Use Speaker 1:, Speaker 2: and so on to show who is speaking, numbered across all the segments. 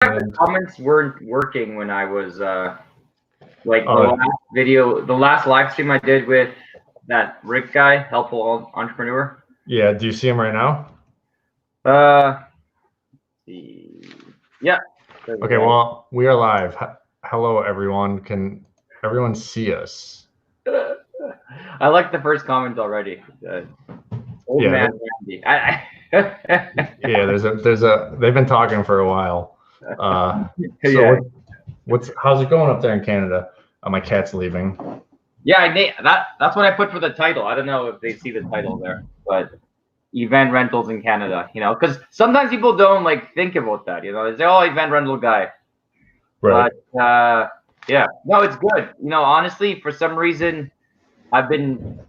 Speaker 1: The comments weren't working when I was like the
Speaker 2: Oh,
Speaker 1: last video, the last live stream I did with that Rick guy, helpful entrepreneur.
Speaker 2: yeah. Do you see him right now?
Speaker 1: Yeah.
Speaker 2: Okay, well, we are live. Hello, everyone. Can everyone see us?
Speaker 1: I like the first comment already. Old
Speaker 2: Yeah,
Speaker 1: man Randy.
Speaker 2: Yeah, they've been talking for a while. So
Speaker 1: Yeah.
Speaker 2: how's it going up there in Canada? My cat's leaving.
Speaker 1: Yeah, that's what I put for the title. I don't know if they see the title there, but event rentals in Canada, because sometimes people don't like think about that, they say, oh, event rental guy.
Speaker 2: Right.
Speaker 1: But yeah, no, it's good. Honestly, for some reason, I've been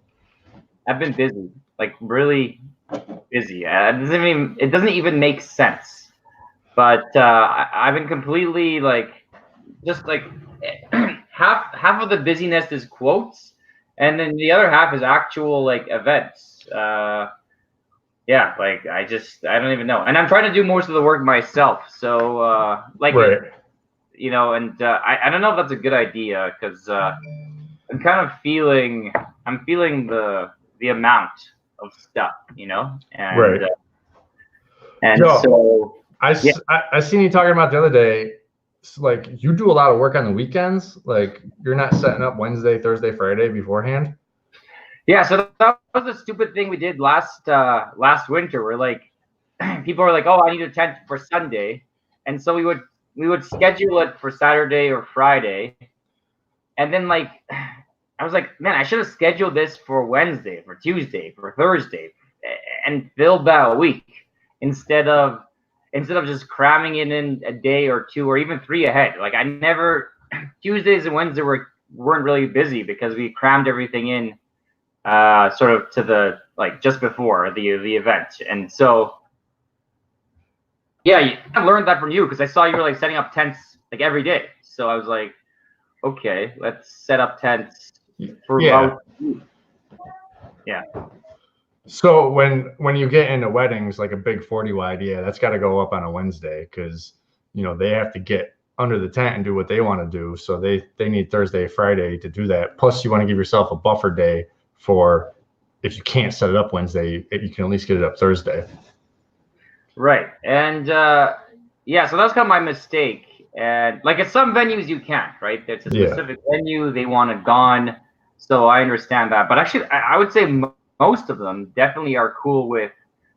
Speaker 1: busy, like really busy. It doesn't even make sense. But I've been completely like, just like half of the busyness is quotes, and then the other half is actual like events. Yeah, like I don't even know, and I'm trying to do most of the work myself. So like,
Speaker 2: Right.
Speaker 1: and I don't know if that's a good idea because I'm kind of feeling the amount of stuff, and
Speaker 2: Right.
Speaker 1: and
Speaker 2: Yo,
Speaker 1: so
Speaker 2: I seen you talking about the other day. Like you do a lot of work on the weekends. Like you're not setting up Wednesday, Thursday, Friday beforehand.
Speaker 1: Yeah, so that was the stupid thing we did last winter. Where like people are like, "Oh, I need a tent for Sunday," and so we would schedule it for Saturday or Friday, and then like I was like, "Man, I should have scheduled this for Wednesday, for Tuesday, for Thursday, and filled that week instead of just cramming it in a day or two or even three ahead." Like I never Tuesdays and Wednesdays weren't really busy because we crammed everything in sort of to the like just before the event, and so yeah, I learned that from you because I saw you were like setting up tents like every day. So I was like, okay, let's set up tents for about yeah.
Speaker 2: So when you get into weddings, like a big 40 wide, yeah, that's got to go up on a Wednesday because they have to get under the tent and do what they want to do. So they need Thursday, Friday to do that. Plus, you want to give yourself a buffer day for if you can't set it up Wednesday, you can at least get it up Thursday.
Speaker 1: Right, and yeah, so that's kind of my mistake. And like at some venues you can't, right? It's a specific venue, they want it gone. So I understand that, but actually, I would say most of them definitely are cool with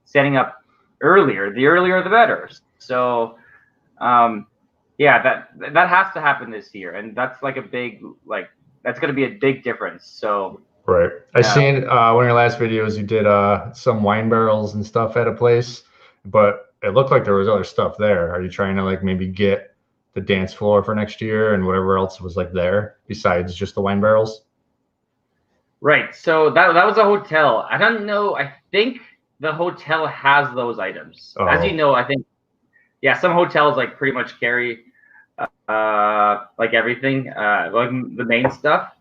Speaker 1: setting up earlier. The earlier, the better. So, yeah, that has to happen this year, and that's like a big that's going to be a big difference. So,
Speaker 2: right. I seen one of your last videos. You did some wine barrels and stuff at a place, but it looked like there was other stuff there. Are you trying to like maybe get the dance floor for next year and whatever else was like there besides just the wine barrels?
Speaker 1: Right. So that was a hotel. I don't know. I think the hotel has those items. As you know, I think some hotels like pretty much carry like everything, like the main stuff.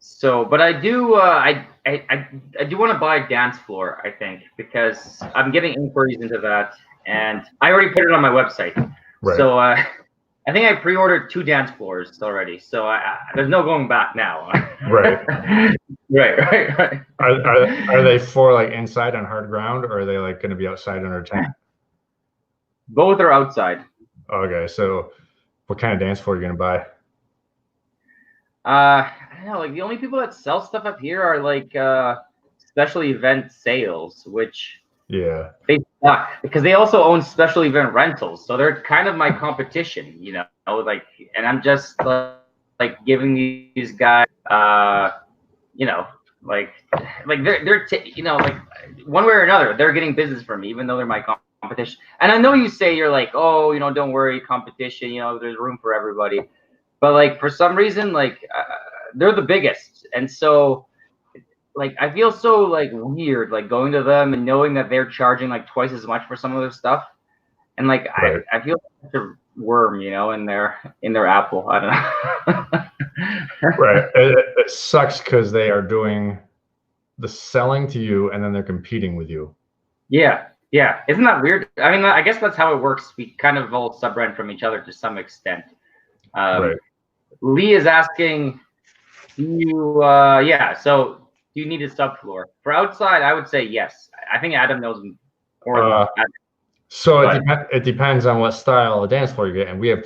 Speaker 1: So, but I do I do want to buy a dance floor, I think, because I'm getting inquiries into that, and I already put it on my website. Right. So I think I pre-ordered 2 dance floors already, so there's no going back now.
Speaker 2: Right.
Speaker 1: Right.
Speaker 2: Are they for like inside on hard ground, or are they like going to be outside under a tent?
Speaker 1: Both are outside.
Speaker 2: Okay, so what kind of dance floor are you going to buy?
Speaker 1: I don't know. Like the only people that sell stuff up here are like special event sales, which they suck because they also own special event rentals, so they're kind of my competition, like, and I'm just like giving these guys, like they're like one way or another they're getting business from me, even though they're my competition. And I know you say you're like, oh, don't worry, competition, there's room for everybody, but like for some reason, like they're the biggest, and so like I feel so like weird like going to them and knowing that they're charging like twice as much for some of their stuff, and like I feel like a worm, in their apple. I don't know.
Speaker 2: Right. It sucks because they are doing the selling to you and then they're competing with you.
Speaker 1: Yeah, Yeah, isn't that weird? I mean, I guess that's how it works. We kind of all sub-rent from each other to some extent.
Speaker 2: Right.
Speaker 1: Lee is asking, do you, so do you need a subfloor? For outside, I would say yes. I think Adam knows more than that.
Speaker 2: So it depends on what style of dance floor you get, and we have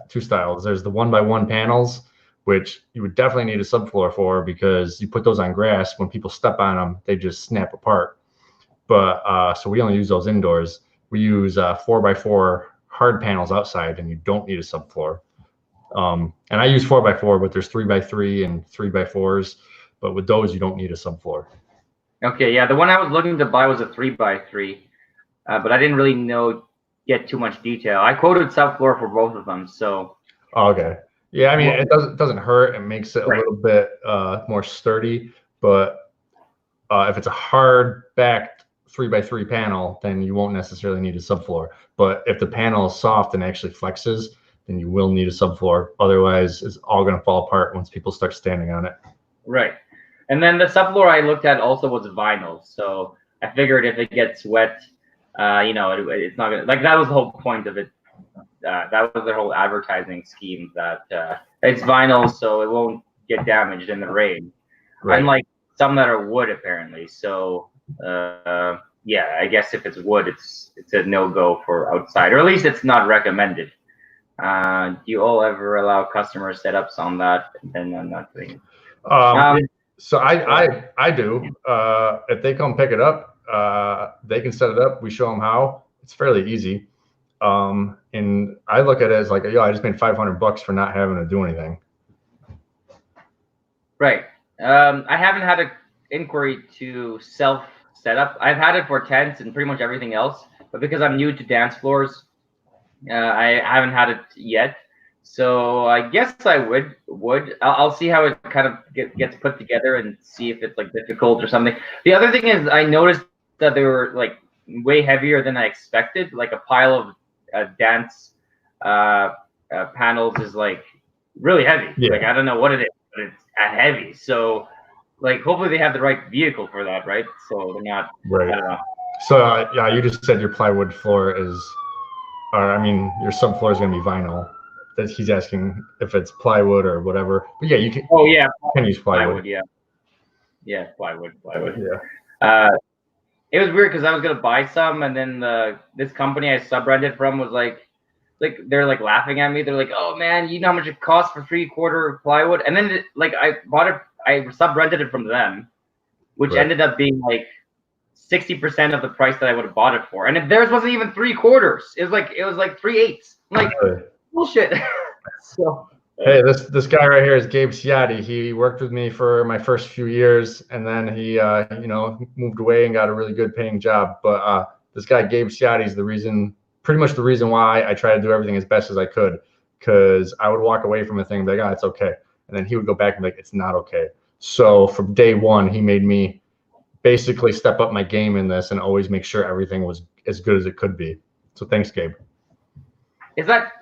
Speaker 2: two styles. There's the 1x1 panels, which you would definitely need a subfloor for, because you put those on grass, when people step on them, they just snap apart. But so we only use those indoors. We use 4x4 hard panels outside, and you don't need a subfloor. And I use 4x4, but there's 3x3 and 3x4s. But with those, you don't need a subfloor.
Speaker 1: Okay, yeah, the one I was looking to buy was a 3x3. But I didn't really get too much detail. I quoted subfloor for both of them, so.
Speaker 2: Okay. Yeah, I mean, it doesn't hurt. It makes it a little bit more sturdy. But if it's a hard backed 3x3 panel, then you won't necessarily need a subfloor. But if the panel is soft and actually flexes, then you will need a subfloor. Otherwise, it's all going to fall apart once people start standing on it.
Speaker 1: Right. And then the subfloor I looked at also was vinyl. So I figured if it gets wet, it's not gonna, like, that was the whole point of it. That was their whole advertising scheme, that it's vinyl, so it won't get damaged in the rain. Right. Unlike some that are wood, apparently. So yeah, I guess if it's wood, it's a no-go for outside, or at least it's not recommended. Do you all ever allow customer setups on that? And I'm not doing it.
Speaker 2: So I do. If they come pick it up, they can set it up. We show them how. It's fairly easy. And I look at it as like, yo, I just made $500 for not having to do anything.
Speaker 1: Right. I haven't had an inquiry to self setup. I've had it for tents and pretty much everything else, but because I'm new to dance floors, I haven't had it yet. So I guess I would. I'll see how it kind of gets put together and see if it's like difficult or something. The other thing is, I noticed that they were like way heavier than I expected. Like a pile of dance panels is like really heavy. Yeah. Like I don't know what it is, but it's heavy. So like hopefully they have the right vehicle for that, right? So they're not.
Speaker 2: Right.
Speaker 1: I don't know.
Speaker 2: So yeah, you just said your plywood floor is, or I mean, your subfloor is going to be vinyl. That he's asking if it's plywood or whatever. But yeah, you can.
Speaker 1: Oh yeah,
Speaker 2: you can use plywood.
Speaker 1: Yeah, plywood. Yeah. It was weird because I was gonna buy some, and then this company I sub-rented from was like they're like laughing at me. They're like, "Oh man, you know how much it costs for 3/4 plywood?" And then I bought it. I sub-rented it from them, which ended up being like 60% of the price that I would have bought it for. And theirs wasn't even 3/4. It was like 3/8. I'm like, bullshit. So
Speaker 2: hey, this guy right here is Gabe Ciatti. He worked with me for my first few years, and then he moved away and got a really good paying job. But this guy Gabe Ciatti is pretty much the reason why I try to do everything as best as I could, because I would walk away from a thing and be like, it's okay, and then he would go back and be like, it's not okay. So from day one, he made me basically step up my game in this and always make sure everything was as good as it could be. So thanks, Gabe.
Speaker 1: Is that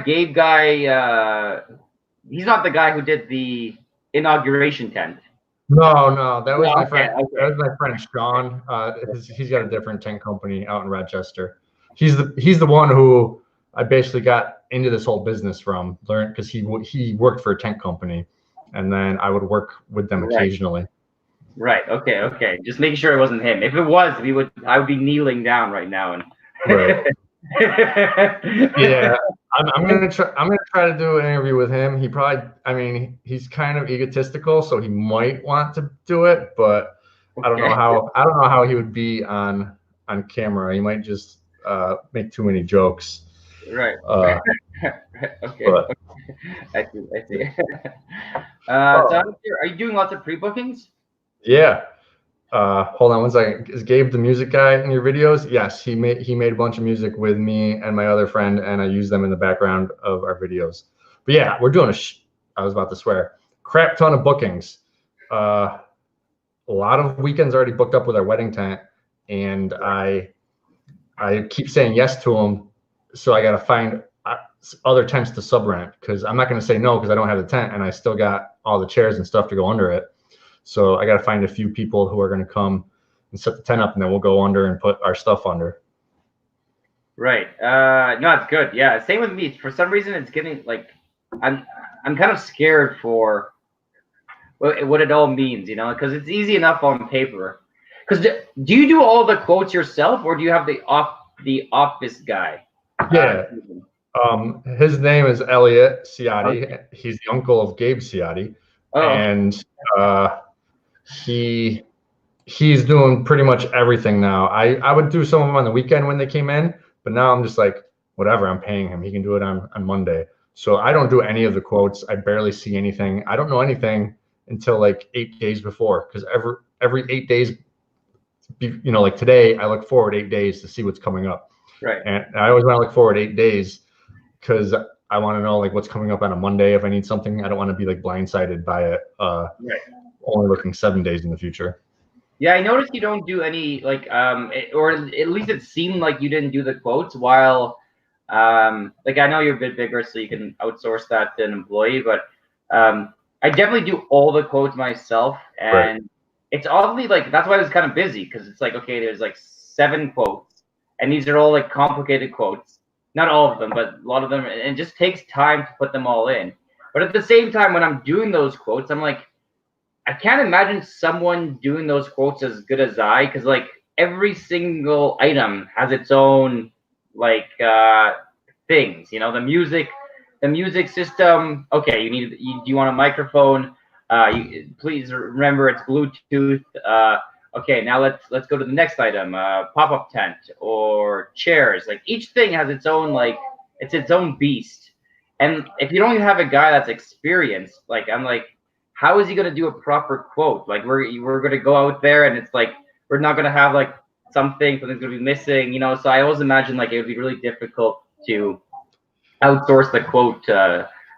Speaker 1: Gabe guy? He's not the guy who did the inauguration tent.
Speaker 2: No, that was my friend. Okay. That was my friend Sean. He's got a different tent company out in Rochester. He's the one who I basically got into this whole business from. Learned because he worked for a tent company, and then I would work with them occasionally.
Speaker 1: Right. Okay. Just making sure it wasn't him. If it was, I would be kneeling down right now and.
Speaker 2: Right. Yeah, I'm gonna try to do an interview with him. He probably, I mean, he's kind of egotistical, so he might want to do it, but I don't know how he would be on camera. He might just make too many jokes.
Speaker 1: Right. Okay. I see. So are you doing lots of pre-bookings?
Speaker 2: Yeah. Hold on one second. Is Gabe the music guy in your videos? Yes, he made a bunch of music with me and my other friend, and I use them in the background of our videos. But yeah, we're doing I was about to swear, crap ton of bookings. A lot of weekends already booked up with our wedding tent, and I keep saying yes to them, so I got to find other tents to sub-rent, because I'm not going to say no because I don't have the tent and I still got all the chairs and stuff to go under it. So I got to find a few people who are going to come and set the tent up, and then we'll go under and put our stuff under.
Speaker 1: Right. No, it's good. Yeah. Same with me. For some reason, it's getting like I'm kind of scared for what it all means, you know, because it's easy enough on paper. Because do you do all the quotes yourself, or do you have the office guy?
Speaker 2: Yeah. His name is Elliot Ciotti. Okay. He's the uncle of Gabe Ciotti, and he's doing pretty much everything now. I would do some of them on the weekend when they came in, but now I'm just like, whatever, I'm paying him. He can do it on Monday. So I don't do any of the quotes. I barely see anything. I don't know anything until like 8 days before, because every 8 days, you know, like today, I look forward 8 days to see what's coming up.
Speaker 1: Right.
Speaker 2: And I always want to look forward 8 days because I want to know like what's coming up on a Monday if I need something. I don't want to be like blindsided by it. Right. Only looking 7 days in the future.
Speaker 1: Yeah, I noticed you don't do any like or at least it seemed like you didn't do the quotes while like I know you're a bit bigger, so you can outsource that to an employee, but I definitely do all the quotes myself, and right. It's oddly like that's why I was kind of busy, because it's like, okay, there's like 7 quotes, and these are all like complicated quotes. Not all of them, but a lot of them, and it just takes time to put them all in. But at the same time, when I'm doing those quotes, I'm like, I can't imagine someone doing those quotes as good as I, because like every single item has its own like things, you know, the music system. Okay, do you want a microphone? Please remember it's Bluetooth. Okay, now let's go to the next item. Pop-up tent or chairs. Like each thing has its own it's its own beast. And if you don't have a guy that's experienced, like I'm like, how is he going to do a proper quote? Like we're going to go out there and it's like we're not going to have like something's going to be missing, you know. So I always imagine like it would be really difficult to outsource the quote.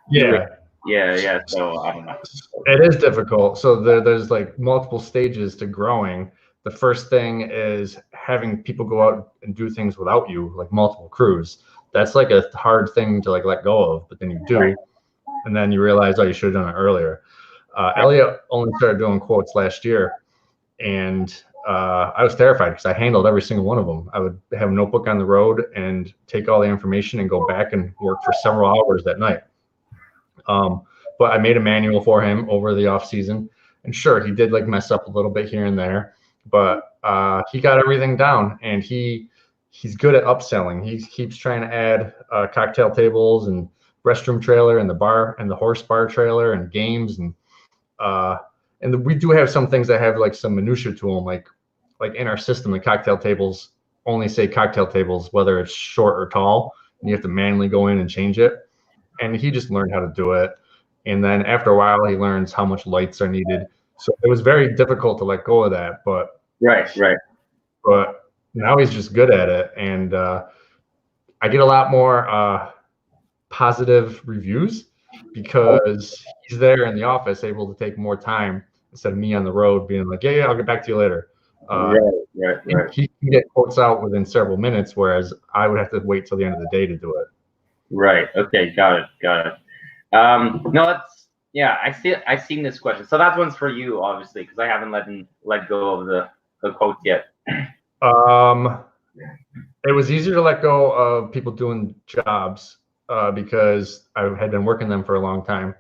Speaker 1: Yeah. So I don't know.
Speaker 2: It is difficult. So there's like multiple stages to growing. The first thing is having people go out and do things without you, like multiple crews. That's like a hard thing to like let go of, but then you do, and then you realize, oh, you should have done it earlier. Elliot only started doing quotes last year, and I was terrified because I handled every single one of them. I would have a notebook on the road and take all the information and go back and work for several hours that night. But I made a manual for him over the off season, and sure, he did like mess up a little bit here and there, but he got everything down, and he's good at upselling. He keeps trying to add cocktail tables and restroom trailer and the bar and the horse bar trailer and games, and we do have some things that have like some minutia to them, like in our system, the cocktail tables only say cocktail tables, whether it's short or tall, and you have to manually go in and change it. And he just learned how to do it. And then after a while, he learns how much lights are needed. So it was very difficult to let go of that. But
Speaker 1: right.
Speaker 2: But now he's just good at it. And I get a lot more positive reviews because he's there in the office, able to take more time instead of me on the road being like, yeah, I'll get back to you later.
Speaker 1: Right.
Speaker 2: He can get quotes out within several minutes, whereas I would have to wait till the end of the day to do it.
Speaker 1: Right. Okay. Got it. No, I've seen this question. So that one's for you, obviously, because I haven't let go of the quotes yet.
Speaker 2: It was easier to let go of people doing jobs because I had been working them for a long time,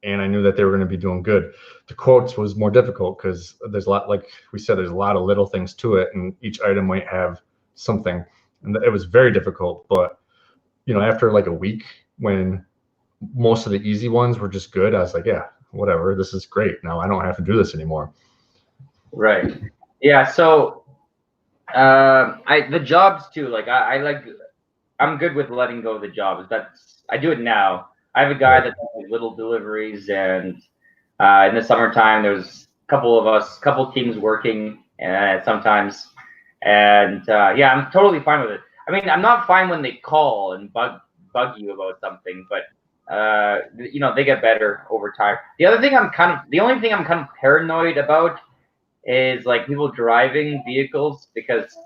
Speaker 2: and I knew that they were going to be doing good. The quotes was more difficult because there's a lot, like we said, there's a lot of little things to it, and each item might have something, and it was very difficult. But you know, after like a week, when most of the easy ones were just good, I was like, yeah, whatever, this is great. Now I don't have to do this anymore.
Speaker 1: Right. Yeah. So the jobs too, like I'm good with letting go of the jobs. I do it now. I have a guy that does little deliveries, and in the summertime there's a couple teams working sometimes, and yeah, I'm totally fine with it. I mean, I'm not fine when they call and bug you about something, but you know, they get better over time. The only thing I'm kind of paranoid about is like people driving vehicles, because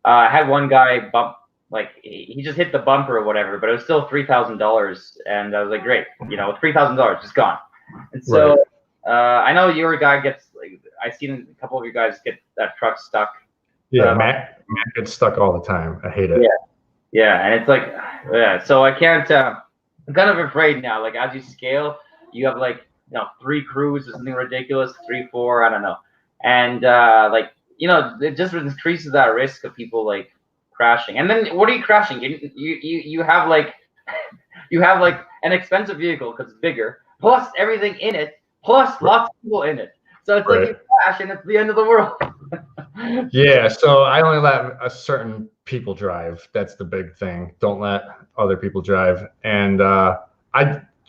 Speaker 1: I had one guy bump, like he just hit the bumper or whatever, but it was still $3,000, and I was like, great, you know, $3,000 just gone. And so I know your guy gets like, I've seen a couple of you guys get that truck stuck.
Speaker 2: Yeah, Matt gets stuck all the time. I hate it.
Speaker 1: Yeah, and it's like, yeah. So I can't. I'm kind of afraid now. Like as you scale, you have like 3 crews or something ridiculous, 3, 4, I don't know, and like it just increases that risk of people like crashing. And then what are you crashing? You have like an expensive vehicle because it's bigger, plus everything in it, plus lots of people in it. So it's like you crash and it's the end of the world.
Speaker 2: Yeah, so I only let a certain people drive. That's the big thing. Don't let other people drive. And the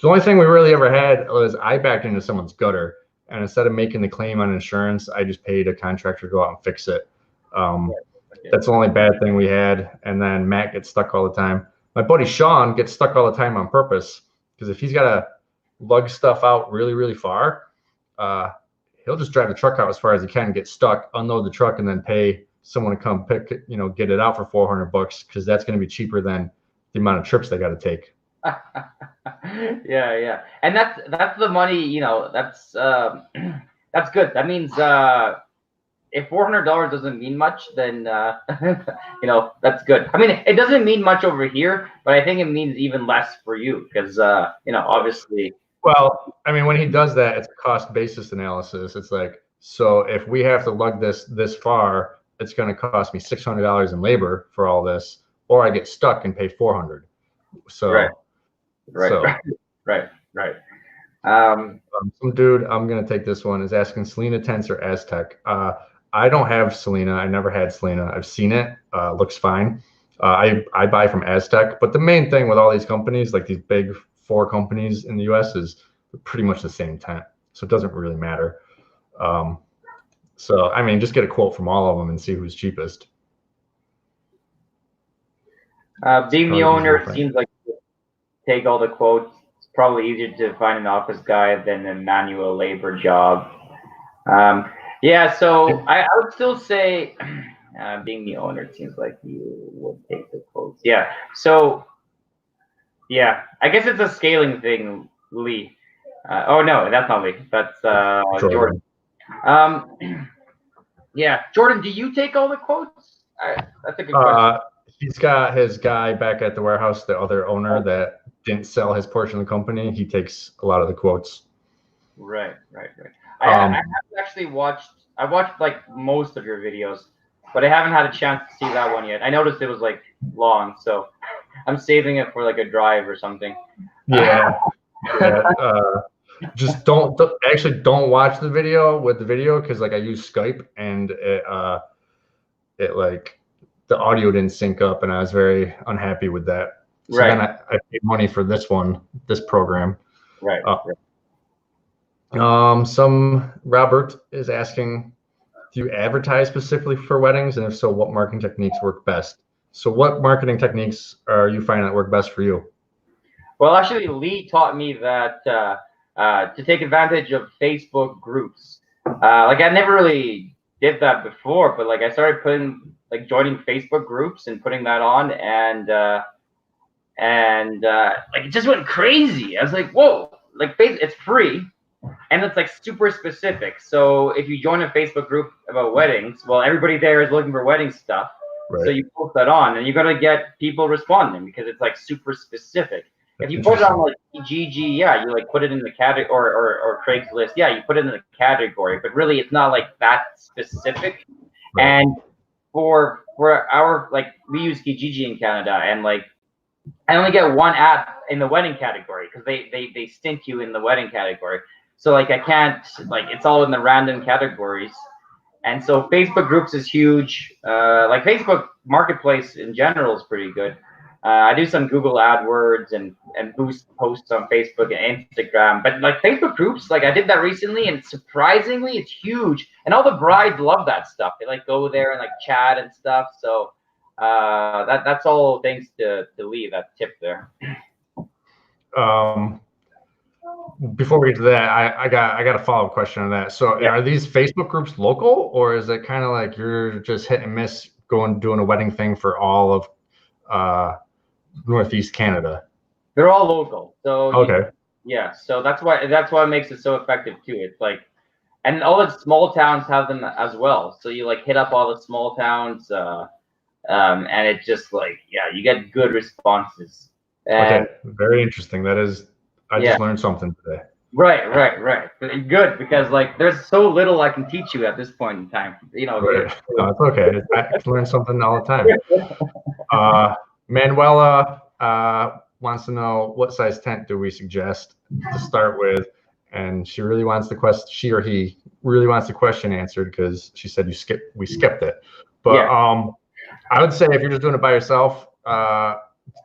Speaker 2: only thing we really ever had was I backed into someone's gutter, and instead of making the claim on insurance, I just paid a contractor to go out and fix it. That's the only bad thing we had. And then Matt gets stuck all the time. My buddy Sean gets stuck all the time on purpose, because if he's got to lug stuff out really, really far, he'll just drive the truck out as far as he can, get stuck, unload the truck, and then pay someone to come pick it, get it out for $400, because that's going to be cheaper than the amount of trips they got to take.
Speaker 1: Yeah, and that's the money. That's good. That means if $400 doesn't mean much, then that's good. I mean, it doesn't mean much over here, but I think it means even less for you because obviously.
Speaker 2: Well, I mean, when he does that, it's a cost basis analysis. It's like, so if we have to lug this far, it's going to cost me $600 in labor for all this, or I get stuck and pay $400. So,
Speaker 1: right.
Speaker 2: Some dude, I'm going to take this one, is asking Selena tents or Aztec. I don't have Selena. I never had Selena. I've seen it. Looks fine. I buy from Aztec, but the main thing with all these companies, like these big 4 companies in the US, is pretty much the same tent, so it doesn't really matter. So I mean, just get a quote from all of them and see who's cheapest.
Speaker 1: Being the owner, it seems like you take all the quotes. It's probably easier to find an office guy than a manual labor job. Yeah, so I would still say being the owner, it seems like you would take the quotes. Yeah, so yeah, I guess it's a scaling thing, Lee. Oh no, that's not Lee. That's Jordan. Yeah, Jordan, do you take all the quotes? That's a good question.
Speaker 2: He's got his guy back at the warehouse, the other owner that didn't sell his portion of the company. He takes a lot of the quotes.
Speaker 1: Right. I haven't actually watched. I watched like most of your videos, but I haven't had a chance to see that one yet. I noticed it was like long, so I'm saving it for like a drive or something.
Speaker 2: Yeah. Just don't watch the video with the video, because like I use Skype and it like the audio didn't sync up, and I was very unhappy with that. So then I paid money for this program.
Speaker 1: Right.
Speaker 2: Some Robert is asking, do you advertise specifically for weddings, and if so, what marketing techniques work best? So what marketing techniques are you finding that work best for you?
Speaker 1: Well, actually, Lee taught me that to take advantage of Facebook groups. Like I never really did that before, but like I started joining Facebook groups and putting that on, and like it just went crazy. I was like, whoa! Like it's free, and it's like super specific. So if you join a Facebook group about weddings, well, everybody there is looking for wedding stuff. Right. So you post that on, and you got to get people responding because it's like super specific. If you put it on like GG, yeah, you like put it in the category, or Craigslist, yeah, you put it in the category, but really it's not like that specific. Right. And for our, like, we use Kijiji in Canada, and like I only get one ad in the wedding category because they stint you in the wedding category. So like I can't, like, it's all in the random categories. And so Facebook groups is huge. Like Facebook Marketplace in general is pretty good. I do some Google AdWords and boost posts on Facebook and Instagram. But like Facebook groups, like I did that recently, and surprisingly, it's huge. And all the brides love that stuff. They like go there and like chat and stuff. So that's all thanks to Lee, that tip there.
Speaker 2: Before we get to that, I got a follow-up question on that. So are these Facebook groups local, or is it kind of like you're just hit and miss doing a wedding thing for all of Northeast Canada?
Speaker 1: They're all local. So
Speaker 2: okay.
Speaker 1: So that's why it makes it so effective too. It's like and all the small towns have them as well. So you like hit up all the small towns, and it just like you get good responses. And
Speaker 2: Okay, very interesting. That is, I
Speaker 1: yeah,
Speaker 2: just learned something today.
Speaker 1: right. Good, because like there's so little I can teach you at this point in time.
Speaker 2: Right. No, it's okay. I can learn something all the time. Manuela wants to know, what size tent do we suggest to start with? And she really wants the question. She or he really wants the question answered, because she said we skipped it. But I would say if you're just doing it by yourself,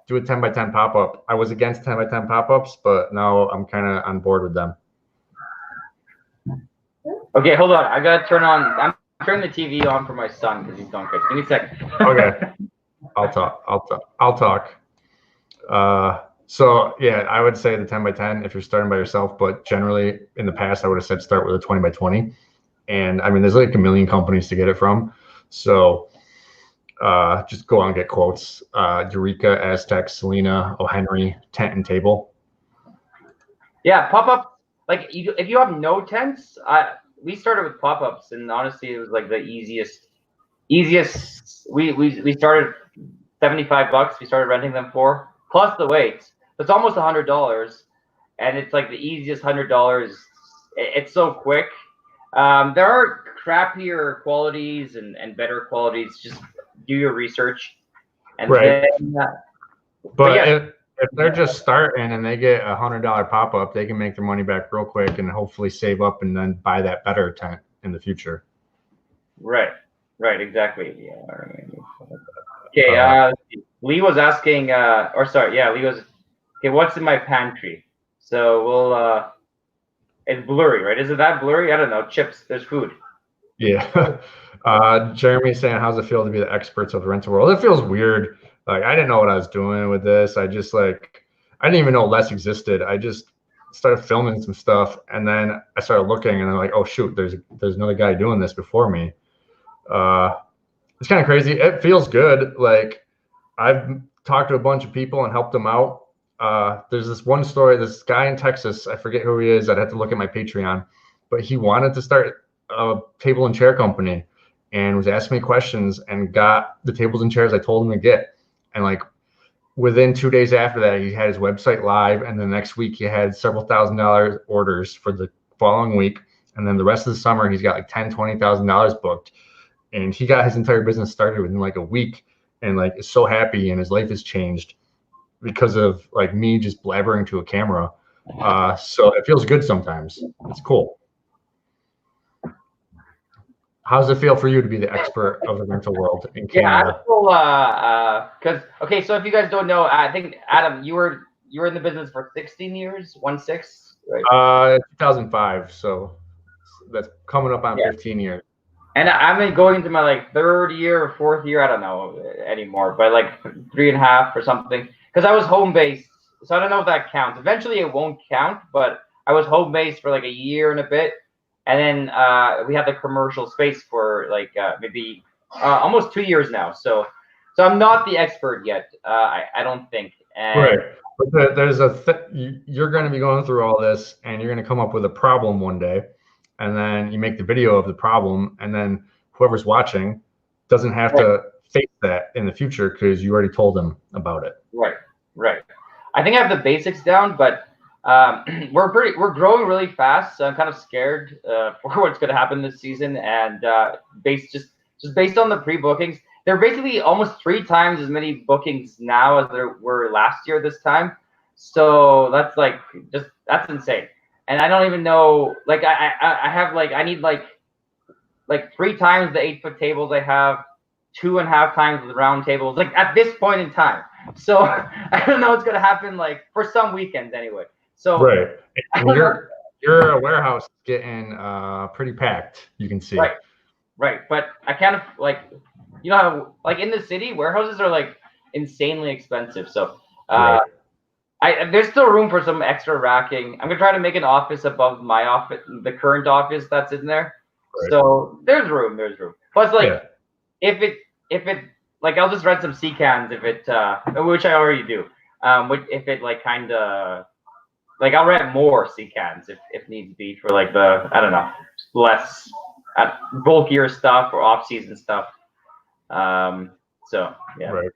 Speaker 2: do a 10 by 10 pop up. I was against 10 by 10 pop ups, but now I'm kind of on board with them.
Speaker 1: Okay, hold on. I gotta I'm turning the TV on for my son because he's going crazy. Give me a second.
Speaker 2: Okay. I'll talk. So yeah, I would say the 10 by 10 if you're starting by yourself, but generally in the past, I would have said start with a 20 by 20. And I mean, there's like a million companies to get it from. So just go out and get quotes. Eureka, Aztec, Selena, O'Henry, tent and table.
Speaker 1: Yeah, pop-up, like if you have no tents, we started with pop-ups, and honestly it was like the easiest. We started $75 we started renting them for, plus the weights. It's almost $100, and it's like the easiest $100. It's so quick. There are crappier qualities and better qualities. Just do your research, and
Speaker 2: right.
Speaker 1: then,
Speaker 2: but yeah. If they're just starting and they get $100 pop-up, they can make their money back real quick and hopefully save up and then buy that better tent in the future.
Speaker 1: Right, exactly. Yeah. Okay, Lee was asking, Lee was, okay, what's in my pantry? So it's blurry, right? Is it that blurry? I don't know. Chips, there's food.
Speaker 2: Yeah. Jeremy's saying, how's it feel to be the experts of the rental world? It feels weird. Like, I didn't know what I was doing with this. I didn't even know less existed. I just started filming some stuff, and then I started looking, and I'm like, oh shoot, there's another guy doing this before me. It's kind of crazy. It feels good. Like, I've talked to a bunch of people and helped them out. There's this one story, this guy in Texas, I forget who he is. I'd have to look at my Patreon, but he wanted to start a table and chair company and was asking me questions and got the tables and chairs I told him to get. And like within 2 days after that, he had his website live. And the next week he had several $1,000 orders for the following week. And then the rest of the summer, he's got like $10,000-$20,000 booked. And he got his entire business started within like a week, and like is so happy, and his life has changed because of like me just blabbering to a camera. So it feels good sometimes. It's cool. How does it feel for you to be the expert of the rental world in Canada?
Speaker 1: Yeah, because okay, so if you guys don't know, I think Adam, you were in the business for 16 years, 16, right?
Speaker 2: 2005, so that's coming up on 15 years.
Speaker 1: And I've been going into my like third year or fourth year, I don't know anymore, but like 3.5 or something, because I was home based, so I don't know if that counts. Eventually, it won't count, but I was home based for like a year and a bit. And then we have the commercial space for like maybe almost 2 years now. So I'm not the expert yet. I don't think. And
Speaker 2: right. But there's you're going to be going through all this, and you're going to come up with a problem one day, and then you make the video of the problem, and then whoever's watching doesn't have to face that in the future because you already told them about it.
Speaker 1: Right. I think I have the basics down, but we're growing really fast, so I'm kind of scared for what's going to happen this season. And based on the pre-bookings, there are basically almost 3 times as many bookings now as there were last year this time. So that's like that's insane. And I don't even know, like I have like I need like 3 times the 8-foot tables I have, 2.5 times the round tables, like at this point in time. So I don't know what's going to happen, like for some weekends anyway. So
Speaker 2: right, and your warehouse getting pretty packed. You can see.
Speaker 1: Right. But I kind of like, you know how like in the city warehouses are like insanely expensive. So there's still room for some extra racking. I'm gonna try to make an office above my office, the current office that's in there. Right. So there's room. Plus, like if it like I'll just rent some sea cans if it which I already do. If it like kind of like I'll rent more sea cans if needs be for like the, I don't know, less bulkier stuff or off-season stuff. So yeah.
Speaker 2: Right.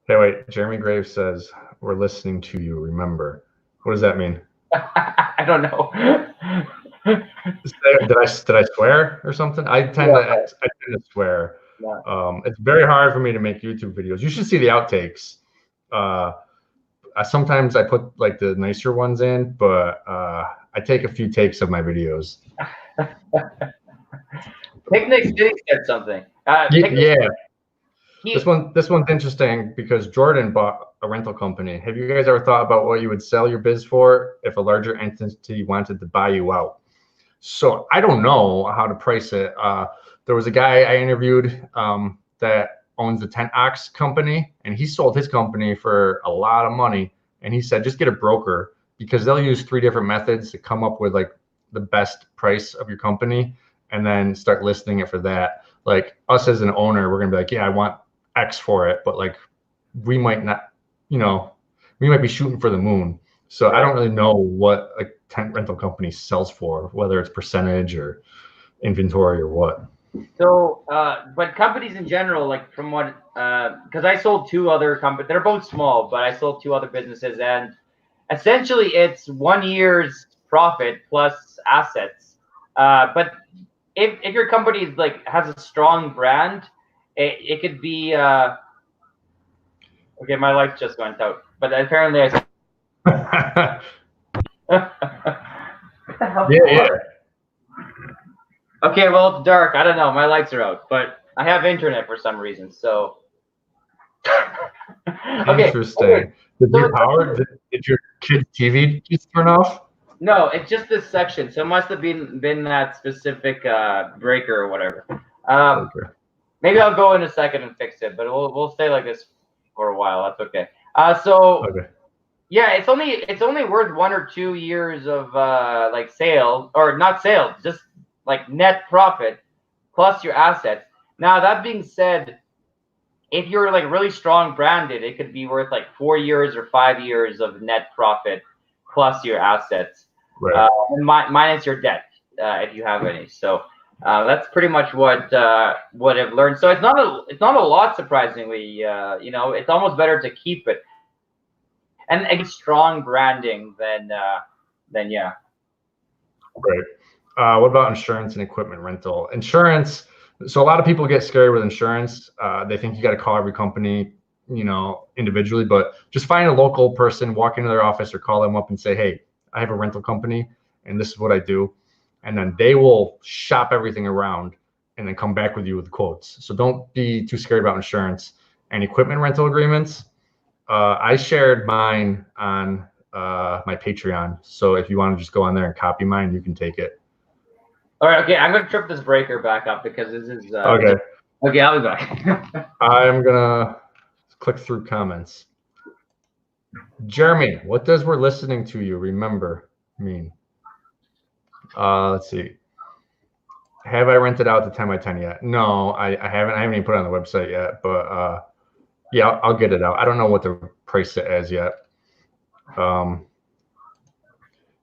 Speaker 2: Hey, wait. Jeremy Graves says we're listening to you. Remember, what does that mean?
Speaker 1: I don't know.
Speaker 2: Did I swear or something? I tend to swear.
Speaker 1: Yeah.
Speaker 2: It's very hard for me to make YouTube videos. You should see the outtakes. Sometimes I put like the nicer ones in, but I take a few takes of my videos.
Speaker 1: Picnic City said something.
Speaker 2: Yeah. This one's interesting because Jordan bought a rental company. Have you guys ever thought about what you would sell your biz for if a larger entity wanted to buy you out? So I don't know how to price it. There was a guy I interviewed that owns the Tent Ox company, and he sold his company for a lot of money. And he said, just get a broker because they'll use 3 different methods to come up with like the best price of your company and then start listing it for that. Like us as an owner, we're going to be like, yeah, I want X for it. But like, we might not, we might be shooting for the moon. So I don't really know what a tent rental company sells for, whether it's percentage or inventory or what.
Speaker 1: So, but companies in general, like from what, because I sold 2 other companies, they're both small, but I sold 2 other businesses, and essentially it's 1 year's profit plus assets. But if your company is like has a strong brand, it could be. Okay, my light just went out, but apparently I. What the hell?
Speaker 2: Yeah.
Speaker 1: Okay, well, it's dark. I don't know. My lights are out, but I have internet for some reason. So. Okay.
Speaker 2: Interesting. Did your kid's TV just turn off?
Speaker 1: No, it's just this section. So it must have been that specific breaker or whatever.
Speaker 2: Okay.
Speaker 1: Maybe I'll go in a second and fix it, but we'll stay like this for a while. That's okay.
Speaker 2: Okay.
Speaker 1: Yeah, it's only worth 1 or 2 years of like sales, or not sales, just like net profit plus your assets. Now that being said, if you're like really strong branded, it could be worth like 4 years or 5 years of net profit plus your assets,
Speaker 2: Right.
Speaker 1: and minus your debt if you have any. So that's pretty much what I've learned. So it's not a lot, surprisingly. It's almost better to keep it and strong branding than yeah.
Speaker 2: Right. What about insurance and equipment rental? Insurance. So a lot of people get scared with insurance. They think you got to call every company, individually, but just find a local person, walk into their office or call them up and say, hey, I have a rental company and this is what I do. And then they will shop everything around and then come back with you with quotes. So don't be too scared about insurance and equipment rental agreements. I shared mine on my Patreon. So if you want to just go on there and copy mine, you can take it.
Speaker 1: All right. Okay. I'm going to trip this breaker back up because this is.
Speaker 2: Okay.
Speaker 1: Okay. I'll be back.
Speaker 2: I'm going to click through comments. Jeremy, what does we're listening to you remember mean? Let's see. Have I rented out the 10x10 yet? No, I haven't. I haven't even put it on the website yet, but yeah, I'll get it out. I don't know what to price it as yet.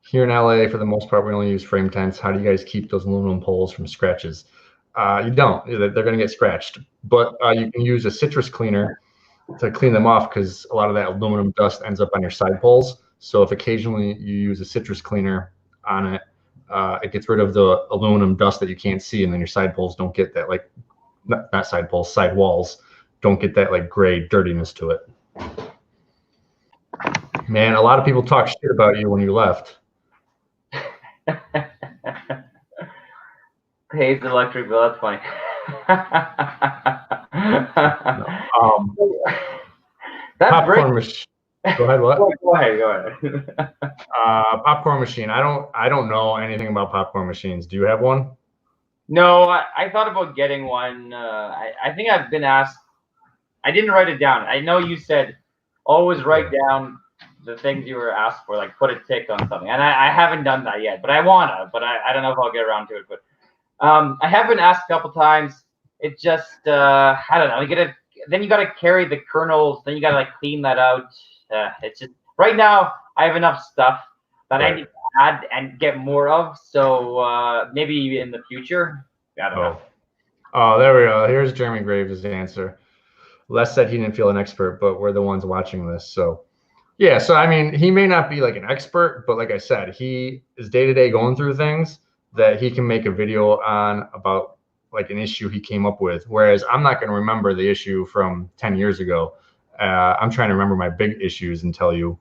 Speaker 2: Here in LA, for the most part, we only use frame tents. How do you guys keep those aluminum poles from scratches? You don't. They're going to get scratched, but you can use a citrus cleaner to clean them off because a lot of that aluminum dust ends up on your side poles. So if occasionally you use a citrus cleaner on it, it gets rid of the aluminum dust that you can't see, and then your side poles don't get that, like, not side poles, side walls don't get that like gray dirtiness to it. Man, a lot of people talk shit about you when you left.
Speaker 1: Pays the electric bill. That's funny.
Speaker 2: Popcorn machine. Go ahead. What?
Speaker 1: Go ahead.
Speaker 2: Popcorn machine. I don't know anything about popcorn machines. Do you have one?
Speaker 1: No, I thought about getting one. I think I've been asked. I didn't write it down. I know you said always write down the things you were asked for, like put a tick on something. And I haven't done that yet, but I wanna. But I don't know if I'll get around to it. But I have been asked a couple times. It just I don't know. Then you gotta carry the kernels. Then you gotta like clean that out. It's just right now I have enough stuff that I need to add and get more of. So maybe in the future, I don't know.
Speaker 2: Oh, there we go. Here's Jeremy Graves' answer. Les said he didn't feel an expert, but we're the ones watching this. So, yeah. So, I mean, he may not be like an expert, but like I said, he is day to day going through things that he can make a video on about like an issue he came up with. Whereas I'm not going to remember the issue from 10 years ago. I'm trying to remember my big issues and tell you.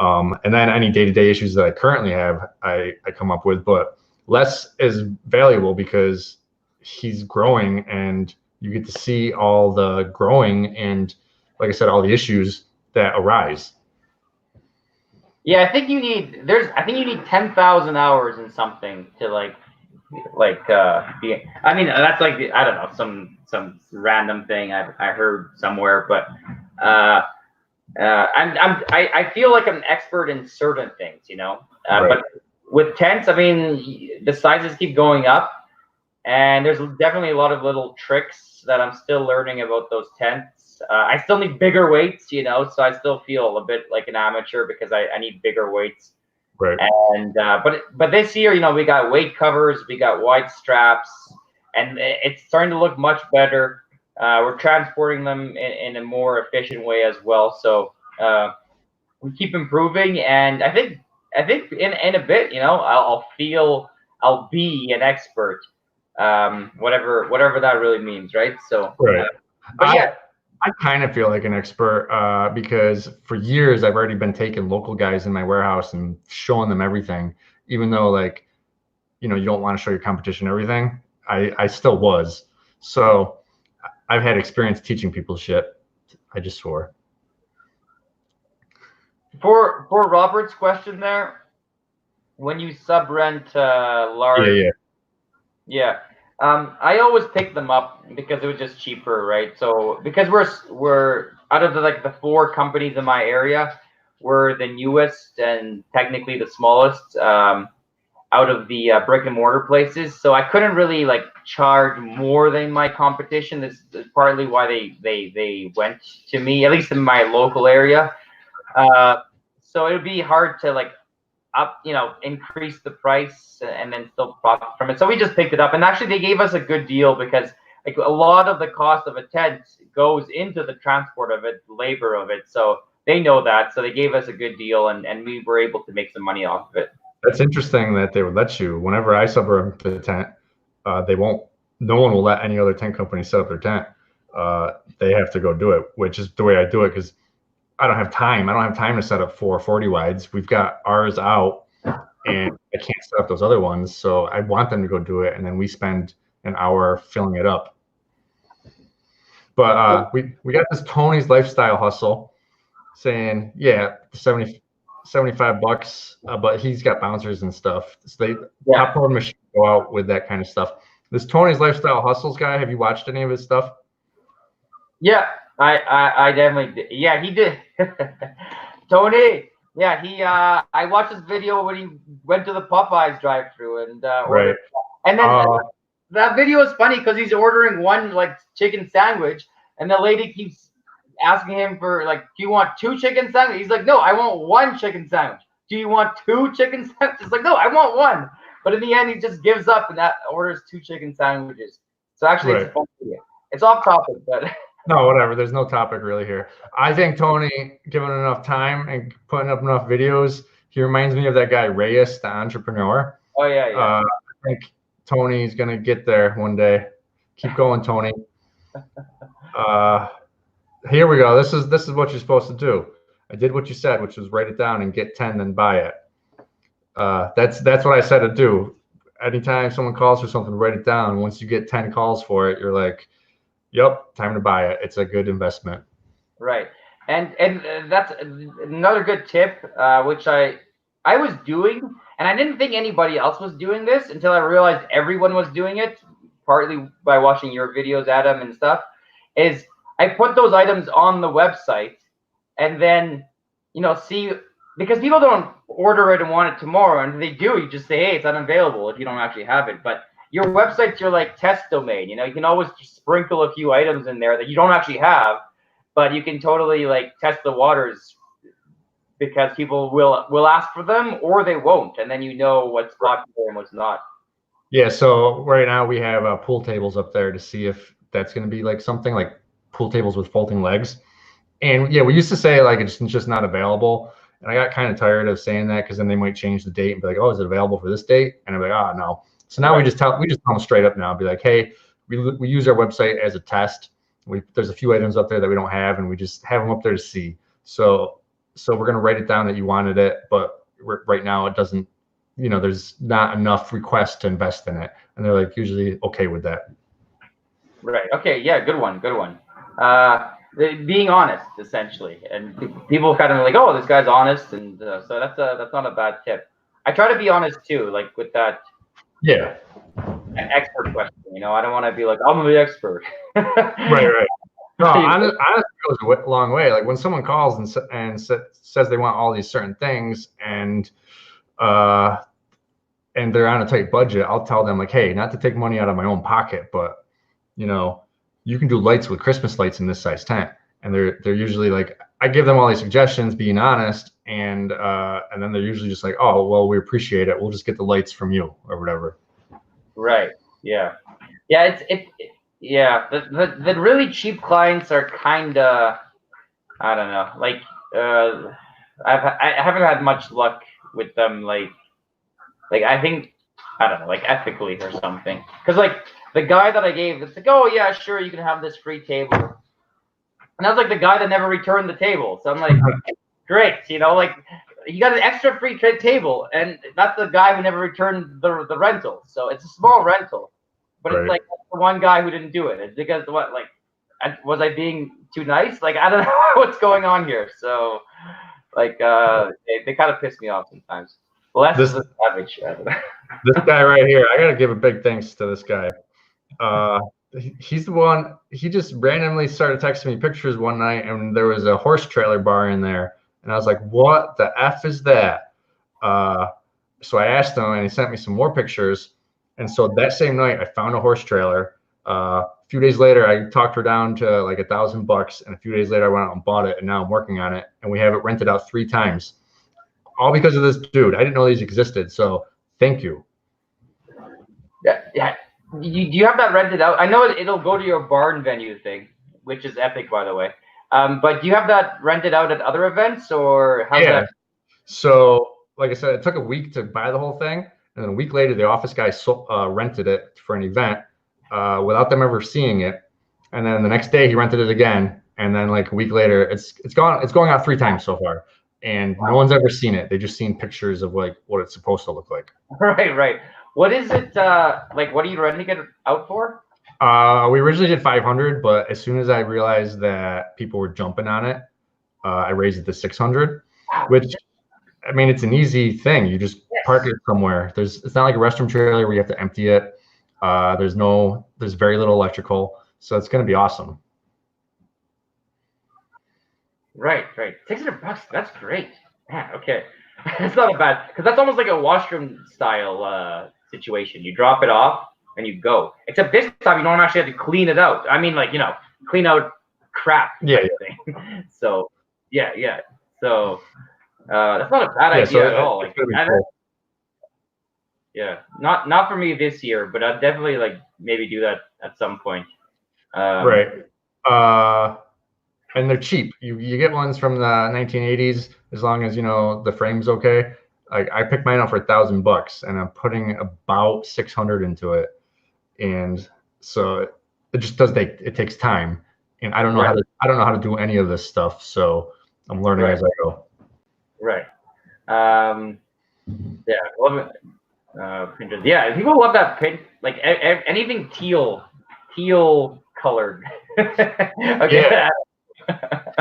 Speaker 2: And then any day to day issues that I currently have, I come up with. But Les is valuable because he's growing and you get to see all the growing and, like I said, all the issues that arise.
Speaker 1: Yeah, I think you need 10,000 hours in something to be. I mean, that's like I don't know, some random thing I heard somewhere, but I feel like I'm an expert in certain things,
Speaker 2: Right.
Speaker 1: But with tents, I mean, the sizes keep going up. And there's definitely a lot of little tricks that I'm still learning about those tents. I still need bigger weights, so I still feel a bit like an amateur because I need bigger weights.
Speaker 2: Right.
Speaker 1: And but this year, we got weight covers, we got wide straps, and it's starting to look much better. We're transporting them in a more efficient way as well. So we keep improving, and I think in a bit, I'll be an expert. Whatever that really means, right? So,
Speaker 2: right.
Speaker 1: But yeah,
Speaker 2: I kind of feel like an expert because for years I've already been taking local guys in my warehouse and showing them everything, even though you don't want to show your competition everything. I still was. So I've had experience teaching people shit. I just swore.
Speaker 1: For Robert's question there, when you sub-rent large, yeah. I always pick them up because it was just cheaper, right? So because we're out of the 4 companies in my area, we're the newest and technically the smallest out of the brick and mortar places. So I couldn't really charge more than my competition. This is partly why they went to me, at least in my local area. So it would be hard to increase the price and then still profit from it. So we just picked it up, and actually they gave us a good deal because a lot of the cost of a tent goes into the transport of it, labor of it. So they know that, so they gave us a good deal, and we were able to make some money off of it.
Speaker 2: That's interesting that they would let you. Whenever I sub-rent the tent, they won't. No one will let any other tent company set up their tent. They have to go do it, which is the way I do it because I don't have time. I don't have time to set up 4 40 wides. We've got ours out, and I can't set up those other ones. So I want them to go do it, and then we spend an hour filling it up. But we got this Tony's Lifestyle Hustle saying, yeah, 75 bucks, but he's got bouncers and stuff. So popcorn machine go out with that kind of stuff. This Tony's Lifestyle Hustles guy, have you watched any of his stuff?
Speaker 1: Yeah. I definitely did. Yeah, he did. Tony. Yeah, I watched his video when he went to the Popeyes drive-thru and ordered. And then that video is funny because he's ordering one chicken sandwich, and the lady keeps asking him for do you want 2 chicken sandwiches? He's like, no, I want 1 chicken sandwich. Do you want 2 chicken sandwiches? He's like, no, I want 1. But in the end, he just gives up and orders 2 chicken sandwiches. So actually, it's funny. It's off topic, but.
Speaker 2: No, whatever. There's no topic really here. I think Tony, given enough time and putting up enough videos, he reminds me of that guy Reyes, the entrepreneur.
Speaker 1: Oh yeah.
Speaker 2: I think Tony's gonna get there one day. Keep going, Tony. Here we go. This is what you're supposed to do. I did what you said, which was write it down and get 10, then buy it. That's what I said to do. Anytime someone calls for something, write it down. Once you get 10 calls for it, you're like, yep, time to buy it. It's a good investment.
Speaker 1: Right. And that's another good tip, which I was doing, and I didn't think anybody else was doing this until I realized everyone was doing it, partly by watching your videos, Adam, and stuff, is I put those items on the website and then, see, because people don't order it and want it tomorrow, and if they do, you just say, hey, it's unavailable if you don't actually have it. But your website's your test domain. You can always just sprinkle a few items in there that you don't actually have, but you can totally test the waters because people will ask for them or they won't, and then you know what's popular and what's not.
Speaker 2: Yeah, so right now we have pool tables up there to see if that's going to be like something like pool tables with folding legs. And yeah, we used to say like it's just not available. And I got kind of tired of saying that because then they might change the date and be like, oh, is it available for this date? And I'm like, oh, no. So now we just tell them straight up now, be like, hey, we use our website as a test. There's a few items up there that we don't have, and we just have them up there to see. So we're going to write it down that you wanted it, but right now it doesn't, there's not enough requests to invest in it. And they're like usually okay with that.
Speaker 1: Right. Okay. Yeah. Good one. Good one. Being honest, essentially, and people kind of like, oh, this guy's honest, and so that's not a bad tip. I try to be honest too, like with that.
Speaker 2: Yeah.
Speaker 1: Expert question. I don't want to be like, I'm the expert.
Speaker 2: Right. No, honestly, it goes a long way. Like when someone calls and says they want all these certain things, and they're on a tight budget, I'll tell them like, hey, not to take money out of my own pocket, but you can do lights with Christmas lights in this size tent. And they're usually like, I give them all these suggestions, being honest, and then they're usually just like, oh, well, we appreciate it. We'll just get the lights from you or whatever. Right.
Speaker 1: Yeah. Yeah. Yeah. The really cheap clients are kind of, I don't know, like I haven't had much luck with them. Like I think, I don't know, like ethically or something. Because like the guy that I gave, it's like, oh yeah, sure, you can have this free table. And that was like the guy that never returned the table. So I'm like, great, like you got an extra free table, and that's the guy who never returned the rental. So it's a small rental, but It's like the one guy who didn't do it. It's because what, like, was I being too nice? Like, I don't know what's going on here. So like they kind of piss me off sometimes. Well, that's the savage.
Speaker 2: This guy right here, I gotta give a big thanks to this guy. He's the one. He just randomly started texting me pictures one night, and there was a horse trailer bar in there, and I was like, "What the f is that?" So I asked him, and he sent me some more pictures. And so that same night, I found a horse trailer. A few days later, I talked her down to like $1,000, and a few days later, I went out and bought it, and now I'm working on it, and we have it rented out 3 times, all because of this dude. I didn't know these existed, so thank you.
Speaker 1: Yeah. Do you have that rented out? I know it'll go to your barn venue thing, which is epic, by the way. But do you have that rented out at other events, or how's that?
Speaker 2: So, like I said, it took a week to buy the whole thing, and then a week later, the office guy rented it for an event without them ever seeing it. And then the next day, he rented it again, and then like a week later, it's going out 3 times so far, and no one's ever seen it. They just seen pictures of like what it's supposed to look like.
Speaker 1: Right. What is it like? What are you renting it out for?
Speaker 2: We originally did 500, but as soon as I realized that people were jumping on it, I raised it to 600. Which, I mean, it's an easy thing. You just park it somewhere. It's not like a restroom trailer where you have to empty it. There's very little electrical, so it's going to be awesome.
Speaker 1: Right. $600. That's great. Man, okay. It's not a bad, because that's almost like a washroom style situation. You drop it off and you go. Except this time you don't actually have to clean it out. I mean, like, clean out crap.
Speaker 2: Yeah.
Speaker 1: So yeah. So that's not a bad idea at all. Like, cool. Yeah, not for me this year, but I'd definitely like maybe do that at some point.
Speaker 2: Right. And they're cheap. You get ones from the 1980s as long as the frame's okay. I picked mine up for $1,000, and I'm putting about 600 into it, and so it just does it takes time, and I don't know how to do any of this stuff, so I'm learning as I go.
Speaker 1: Right. Yeah. Printers. Yeah, people love that print. Like anything teal colored. Okay.
Speaker 2: Yeah.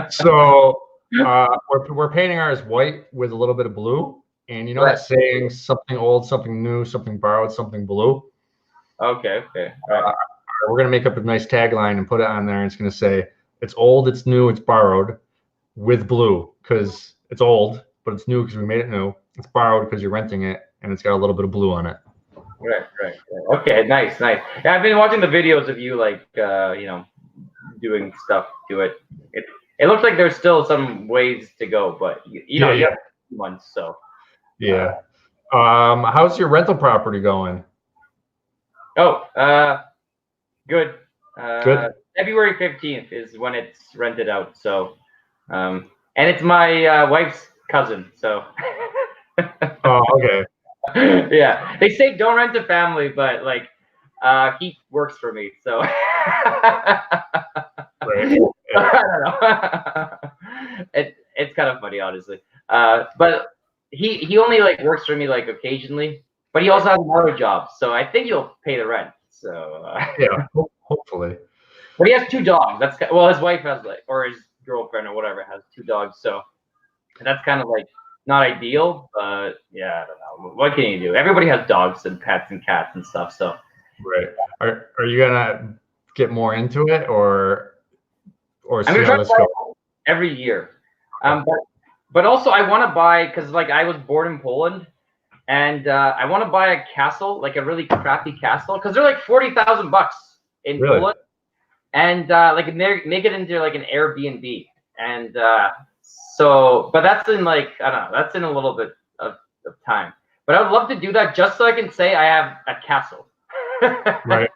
Speaker 2: So we're painting ours white with a little bit of blue, and that saying, something old, something new, something borrowed, something blue.
Speaker 1: Okay. All right.
Speaker 2: We're gonna make up a nice tagline and put it on there, and it's gonna say, it's old, it's new, it's borrowed, with blue, because it's old, but it's new because we made it new. It's borrowed because you're renting it, and it's got a little bit of blue on it.
Speaker 1: Right. Okay, nice. Yeah, I've been watching the videos of you, like, doing stuff to it. it looks like there's still some ways to go, but you know, you have 2 months, so.
Speaker 2: Yeah. How's your rental property going?
Speaker 1: Good.
Speaker 2: Good.
Speaker 1: February 15th is when it's rented out. So, and it's my wife's cousin. So.
Speaker 2: Oh, okay.
Speaker 1: Yeah, they say don't rent to family, but like, he works for me, so.
Speaker 2: Right.
Speaker 1: I don't know. It's kind of funny, honestly. But he only like works for me like occasionally, but he also has another job, so I think he'll pay the rent. So
Speaker 2: Yeah, hopefully.
Speaker 1: but he has 2 dogs. Well, his wife has like, or his girlfriend or whatever has 2 dogs, so that's kind of like not ideal. But yeah, I don't know. What can you do? Everybody has dogs and pets and cats and stuff. So
Speaker 2: Right. Are you gonna get more into it or
Speaker 1: I'm
Speaker 2: see
Speaker 1: gonna
Speaker 2: how
Speaker 1: try
Speaker 2: this
Speaker 1: to buy
Speaker 2: goes?
Speaker 1: every year. But also I want to buy, because like I was born in Poland, and I want to buy a castle, like a really crappy castle, because they're like $40,000 in
Speaker 2: Really?
Speaker 1: Poland, and like make it into like an Airbnb, and so, but that's in like, I don't know, that's in a little bit of time. But I would love to do that just so I can say I have a castle.
Speaker 2: Right.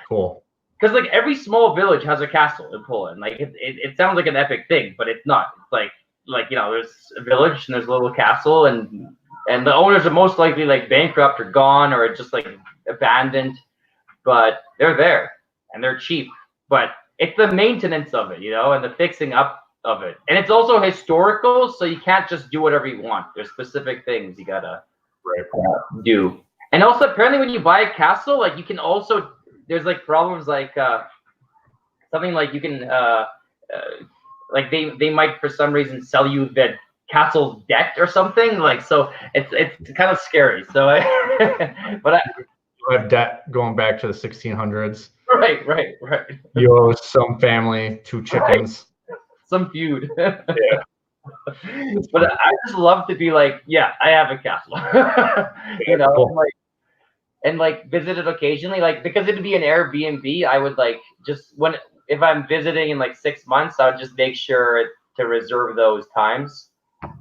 Speaker 2: Cool.
Speaker 1: Because like every small village has a castle in Poland. Like it sounds like an epic thing, but it's not. It's like you know, there's a village and there's a little castle, and the owners are most likely like bankrupt or gone or just like abandoned, but they're there and they're cheap. But it's the maintenance of it, you know, and the fixing up of it, and it's also historical, so you can't just do whatever you want. There's specific things you gotta do. And also, apparently, when you buy a castle, like you can also, there's like problems like something like you can like they might for some reason sell you the castle's debt or something, like, so it's kind of scary. So but
Speaker 2: You have debt going back to the 1600s.
Speaker 1: right.
Speaker 2: You owe some family 2 chickens.
Speaker 1: Right. Some feud.
Speaker 2: Yeah.
Speaker 1: But I just love to be like, yeah, I have a castle. You know,
Speaker 2: Cool.
Speaker 1: and like visit it occasionally, like, because it'd be an Airbnb. I would like just if I'm visiting in like 6 months, I would just make sure to reserve those times.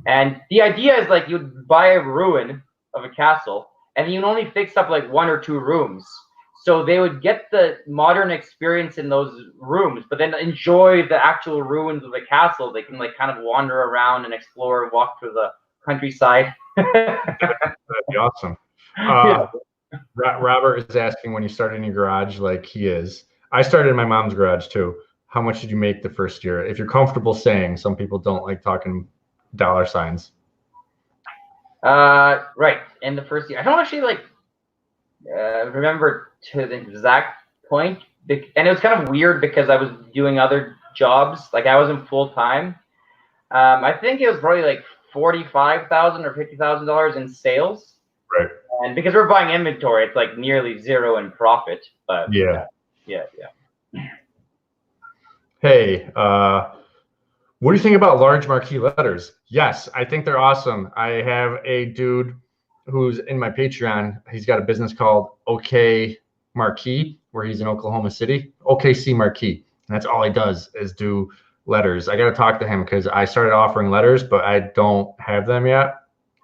Speaker 1: And the idea is like you'd buy a ruin of a castle, and you only fix up like 1 or 2 rooms. So they would get the modern experience in those rooms, but then enjoy the actual ruins of the castle. They can like kind of wander around and explore and walk through the countryside.
Speaker 2: That'd be awesome.
Speaker 1: Yeah.
Speaker 2: Robert is asking when you started in your garage, like he is. I started in my mom's garage too. How much did you make the first year? If you're comfortable saying, some people don't like talking dollar signs.
Speaker 1: Right. In the first year, I don't actually like remember to the exact point, and it was kind of weird because I was doing other jobs. Like I wasn't full time. I think it was probably like $45,000 or $50,000 in sales.
Speaker 2: Right.
Speaker 1: And because we're buying inventory, it's like nearly zero in profit. But
Speaker 2: Yeah.
Speaker 1: Yeah.
Speaker 2: Hey, what do you think about large marquee letters? Yes, I think they're awesome. I have a dude who's in my Patreon. He's got a business called OK Marquee, where he's in Oklahoma City. OKC Marquee. And that's all he does is do letters. I got to talk to him because I started offering letters, but I don't have them yet.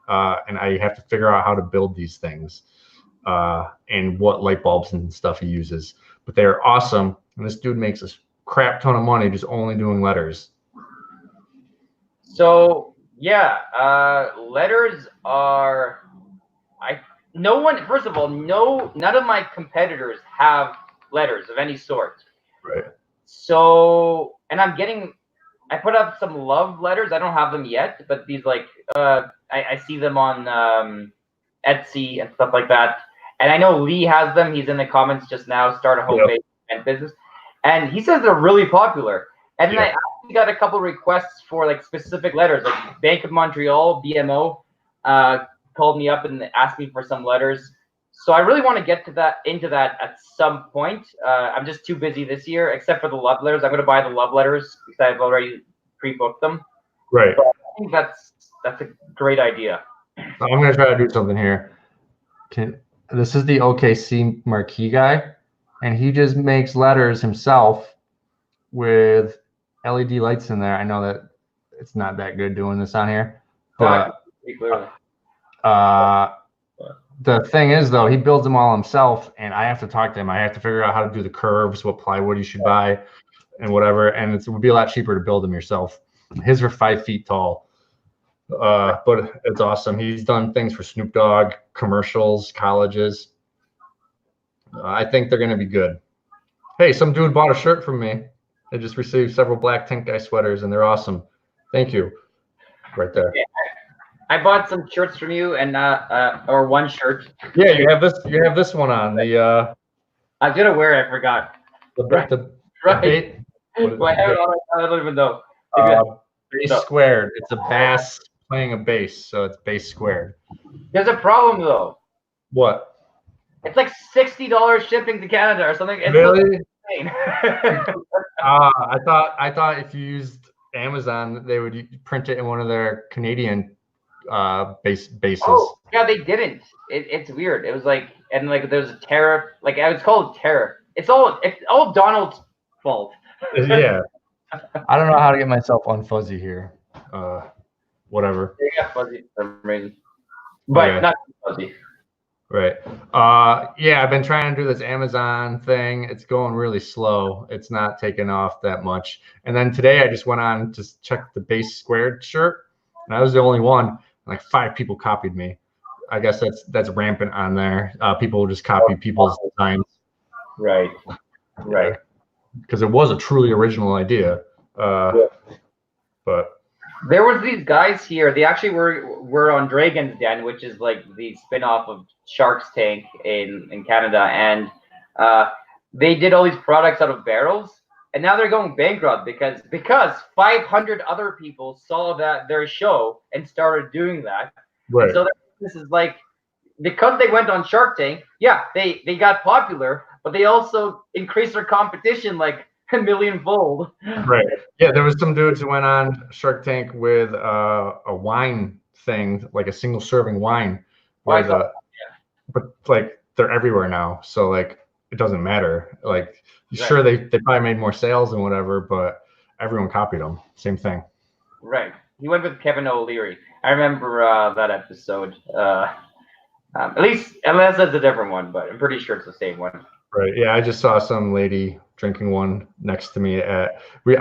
Speaker 2: And I have to figure out how to build these things and what light bulbs and stuff he uses. But they're awesome. And this dude makes a crap ton of money just only doing letters.
Speaker 1: So yeah, letters are. First of all, none of my competitors have letters of any sort.
Speaker 2: Right.
Speaker 1: So, and I put up some love letters. I don't have them yet, but these like I see them on Etsy and stuff like that. And I know Lee has them. He's in the comments just now. Start a home-based event business, and he says they're really popular. And then I actually got a couple requests for like specific letters, like Bank of Montreal, BMO, called me up and asked me for some letters. So I really want to get into that at some point. I'm just too busy this year, except for the love letters. I'm going to buy the love letters because I've already pre-booked them.
Speaker 2: Right.
Speaker 1: But I think that's a great idea.
Speaker 2: I'm going to try to do something here. This is the OKC Marquee guy, and he just makes letters himself with LED lights in there. I know that it's not that good doing this on here,
Speaker 1: No, I can
Speaker 2: but
Speaker 1: see clearly.
Speaker 2: the thing is, though, he builds them all himself, and I have to talk to him. I have to figure out how to do the curves, what plywood you should buy, and whatever. And it would be a lot cheaper to build them yourself. His are 5 feet tall, but it's awesome. He's done things for Snoop Dogg, commercials, colleges. I think they're going to be good. Hey, some dude bought a shirt from me. I just received several black tank guy sweaters, and they're awesome. Thank you. Right there.
Speaker 1: Yeah. I bought some shirts from you, and or one shirt.
Speaker 2: Yeah, you have this. You have this one on. The
Speaker 1: I was gonna wear it. I forgot.
Speaker 2: right.
Speaker 1: Well, I have it on. I don't even know.
Speaker 2: Bass squared. It's a bass playing a bass, so it's bass squared.
Speaker 1: There's a problem though.
Speaker 2: What?
Speaker 1: It's like $60 shipping to Canada or something. It's
Speaker 2: really?
Speaker 1: Insane.
Speaker 2: I thought if you used Amazon, they would print it in one of their Canadian bases.
Speaker 1: Oh, yeah, they didn't. It's weird. It was like, and like there's a tariff. Like it's called tariff. It's all Donald's fault.
Speaker 2: Yeah. I don't know how to get myself unfuzzy here. Whatever.
Speaker 1: They got fuzzy for some reason, but not fuzzy.
Speaker 2: Right. Yeah, I've been trying to do this Amazon thing. It's going really slow. It's not taking off that much. And then today I just went on to check the base squared shirt, and I was the only one. Like 5 people copied me. I guess that's rampant on there. People will just copy people's designs.
Speaker 1: Right.
Speaker 2: Because it was a truly original idea. But
Speaker 1: there was these guys here. They actually were on Dragon's Den, which is like the spin-off of Shark's Tank in Canada, and they did all these products out of barrels, and now they're going bankrupt because 500 other people saw their show and started doing that.
Speaker 2: Right.
Speaker 1: So this is like, because they went on Shark Tank, yeah, they got popular, but they also increased their competition like a millionfold.
Speaker 2: Right. Yeah, there was some dudes who went on Shark Tank with a wine thing, like a single serving wine. But like they're everywhere now, so like it doesn't matter. Like sure, they probably made more sales and whatever, but everyone copied them. Same thing.
Speaker 1: Right. He went with Kevin O'Leary. I remember that episode. At least, unless it's a different one, but I'm pretty sure it's the same one.
Speaker 2: Right. Yeah, I just saw some lady drinking one next to me I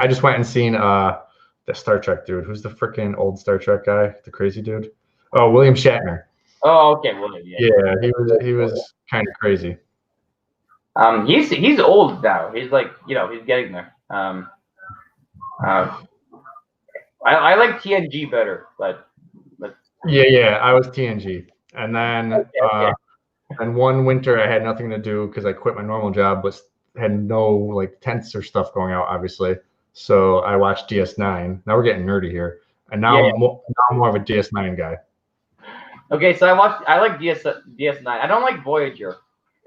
Speaker 2: just went and seen the Star Trek dude. Who's the freaking old Star Trek guy? The crazy dude? Oh, William Shatner.
Speaker 1: Oh, okay. Well,
Speaker 2: yeah, he was kind of crazy.
Speaker 1: He's old now. He's like, he's getting there. I like TNG better, but
Speaker 2: yeah, I was TNG, and then and one winter I had nothing to do because I quit my normal job, but had no like tents or stuff going out, obviously. So I watched DS9. Now we're getting nerdy here, and now I'm more of a DS9 guy.
Speaker 1: Okay, so I like DS9. I don't like Voyager.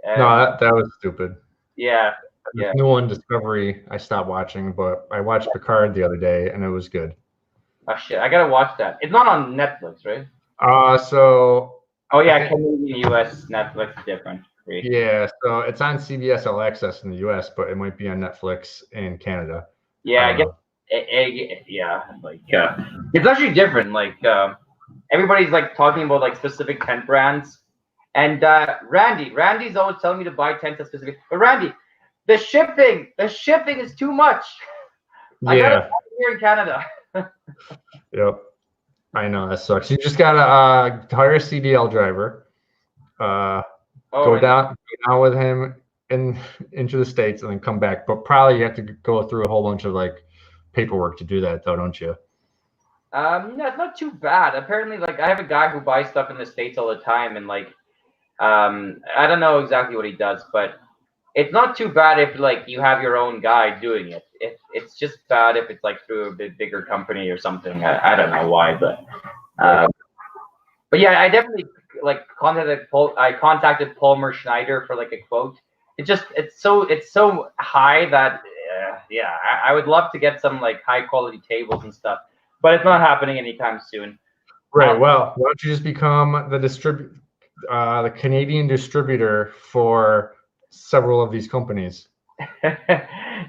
Speaker 2: No, that was stupid.
Speaker 1: Yeah.
Speaker 2: New one, Discovery, I stopped watching, but I watched Picard the other day, and it was good.
Speaker 1: Oh shit, I gotta watch that. It's not on Netflix, right?
Speaker 2: So.
Speaker 1: Oh yeah, Canadian, US, Netflix is different.
Speaker 2: Yeah, so it's on CBS All Access in the US, but it might be on Netflix in Canada.
Speaker 1: Yeah, I guess. It's actually different. Like everybody's like talking about like specific tent brands, and Randy's always telling me to buy tents at specific. But Randy, the shipping is too much. I gotta buy it here in Canada.
Speaker 2: Yep, I know that sucks. You just gotta hire a CDL driver. Go down with him into the States and then come back. But probably you have to go through a whole bunch of like paperwork to do that, though, don't you?
Speaker 1: No, it's not too bad. Apparently, like I have a guy who buys stuff in the States all the time, and like I don't know exactly what he does, but it's not too bad if like you have your own guy doing it. It's just bad if it's like through a bigger company or something. I don't know why, but yeah, I definitely like contacted Palmer Schneider for like a quote. It's so high that I would love to get some like high quality tables and stuff, but it's not happening anytime soon.
Speaker 2: Right. Well, why don't you just become the Canadian distributor for several of these companies?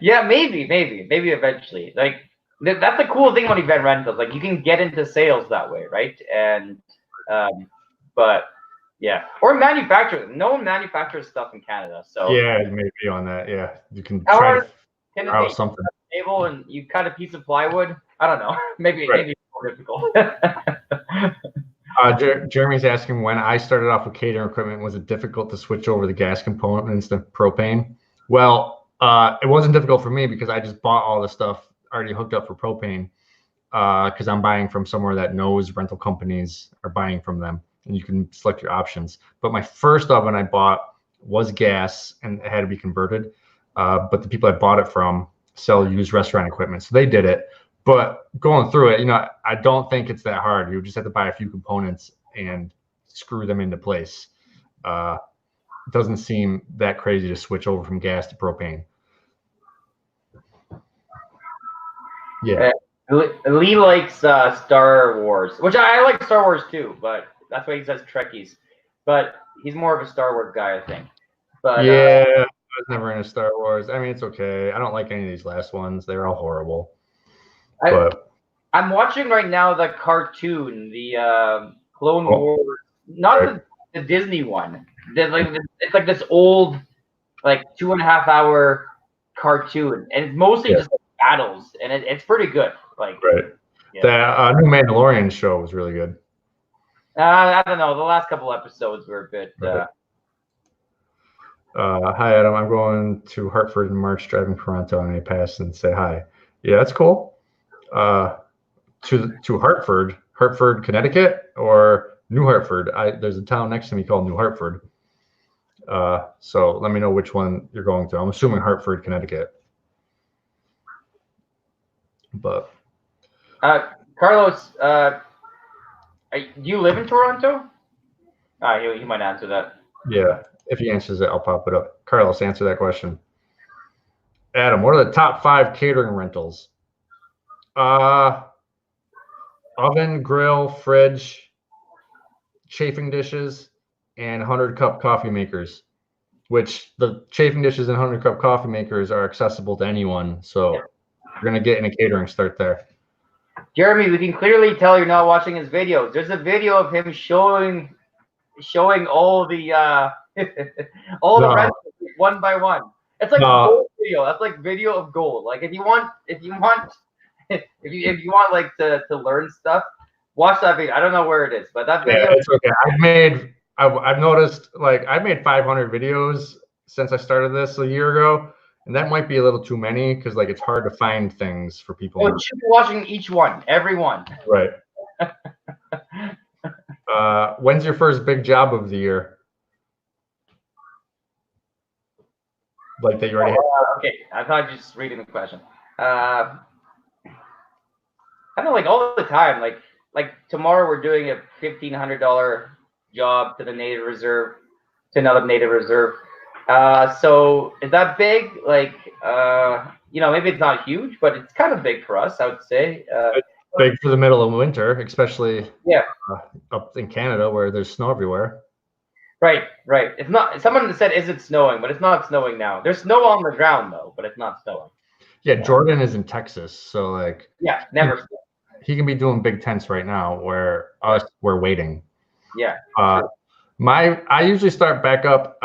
Speaker 1: Yeah, maybe eventually. Like That's the cool thing about event rentals. Like you can get into sales that way, right? And but yeah, or manufacturers. No one manufactures stuff in Canada, so
Speaker 2: Yeah, maybe on that. Yeah, you can
Speaker 1: how
Speaker 2: try to
Speaker 1: hard can
Speaker 2: figure
Speaker 1: it
Speaker 2: out
Speaker 1: be?
Speaker 2: something.
Speaker 1: Table and you cut a piece of plywood. I don't know. Maybe
Speaker 2: Right.
Speaker 1: maybe it's more difficult.
Speaker 2: Jeremy's asking, when I started off with catering equipment, was it difficult to switch over the gas components to propane? Well, it wasn't difficult for me because I just bought all the stuff already hooked up for propane because I'm buying from somewhere that knows rental companies are buying from them, and you can select your options. But my first oven I bought was gas, and it had to be converted. But the people I bought it from sell used restaurant equipment, so they did it. But going through it, I don't think it's that hard. You just have to buy a few components and screw them into place. It doesn't seem that crazy to switch over from gas to propane. Yeah.
Speaker 1: Lee likes Star Wars, which I like Star Wars too, but that's why he says Trekkies. But he's more of a Star Wars guy, I think. But
Speaker 2: yeah, I was never into Star Wars. I mean, it's okay. I don't like any of these last ones. They're all horrible.
Speaker 1: I'm watching right now the cartoon, the Clone Wars, not the Disney one. It's like this old, like 2.5 hour cartoon, and it's mostly just battles, and it's pretty good. Like,
Speaker 2: that new Mandalorian show was really good.
Speaker 1: I don't know. The last couple episodes were a bit.
Speaker 2: Hi, Adam. I'm going to Hartford in March, driving Toronto, and I pass and say hi. Yeah, that's cool. To Hartford, Connecticut, or New Hartford. There's a town next to me called New Hartford. So let me know which one you're going to. I'm assuming Hartford, Connecticut. But
Speaker 1: Carlos, do you live in Toronto? He might answer that.
Speaker 2: Yeah, if he answers it, I'll pop it up. Carlos, answer that question. Adam, what are the top 5 catering rentals? Oven, grill, fridge, chafing dishes, and 100-cup coffee makers, which the chafing dishes and 100-cup coffee makers are accessible to anyone. So you're going to get in a catering start there.
Speaker 1: Jeremy, we can clearly tell you're not watching his videos. There's a video of him showing all the all the rentals one by one. It's like a gold video. That's like video of gold. Like if you want like to learn stuff, watch that video. I don't know where it is, but that video.
Speaker 2: Yeah, it's okay. I've noticed, like, I've made 500 videos since I started this a year ago, and that might be a little too many because, like, it's hard to find things for people.
Speaker 1: Oh, you should be watching each one, every one.
Speaker 2: Right. When's your first big job of the year? Like that you already had?
Speaker 1: Okay, I thought you were just reading the question. I don't know, like all the time. Like tomorrow we're doing a $1,500 job to the Native Reserve, to another Native Reserve. So is that big? Like, maybe it's not huge, but it's kind of big for us, I would say.
Speaker 2: It's big for the middle of winter, especially up in Canada where there's snow everywhere.
Speaker 1: Right. It's not. Someone said, "Is it snowing?" But it's not snowing now. There's snow on the ground though, but it's not snowing.
Speaker 2: Yeah, Jordan is in Texas, so like.
Speaker 1: Yeah, never.
Speaker 2: He can be doing big tents right now, where we're waiting.
Speaker 1: Yeah.
Speaker 2: I usually start back up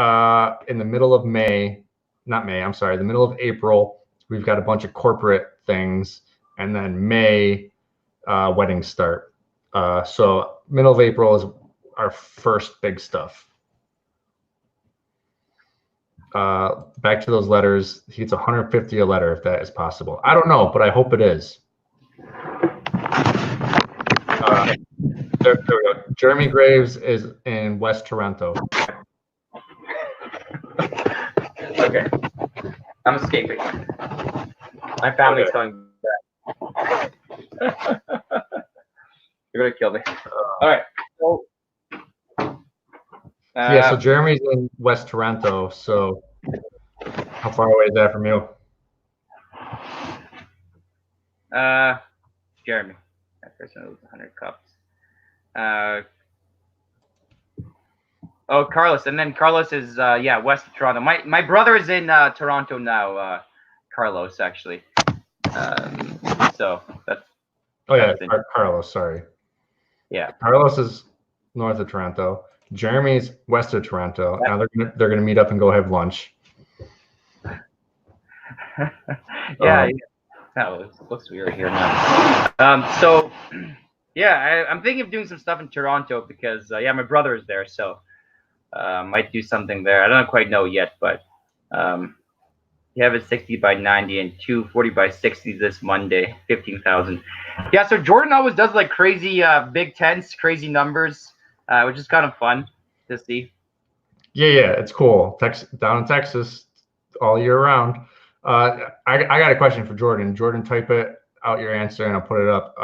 Speaker 2: in the middle of May, the middle of April. We've got a bunch of corporate things, and then May weddings start. So middle of April is our first big stuff. Back to those letters. He gets 150 a letter if that is possible. I don't know, but I hope it is. There we go. Jeremy Graves is in West Toronto.
Speaker 1: Okay. I'm escaping. My family's coming back. You're gonna kill me. All right. So,
Speaker 2: so Jeremy's in West Toronto. So how far away is that from you?
Speaker 1: Jeremy. That person was 100 cups. Carlos, and then Carlos is west of Toronto. My brother is in Toronto now. Carlos, actually. So that's.
Speaker 2: Oh yeah, Carlos. Sorry.
Speaker 1: Yeah.
Speaker 2: Carlos is north of Toronto. Jeremy's west of Toronto. Now they're gonna meet up and go have lunch.
Speaker 1: Yeah. No, it looks weird here now. So, yeah, I'm thinking of doing some stuff in Toronto because, my brother is there, so might do something there. I don't quite know yet, but you have a 60 by 90 and 240 by 60 this Monday, 15,000. Yeah, so Jordan always does like crazy big tents, crazy numbers, which is kind of fun to see.
Speaker 2: Yeah, it's cool. Down in Texas, all year round. I got a question for Jordan. Jordan, type it out your answer and I'll put it up.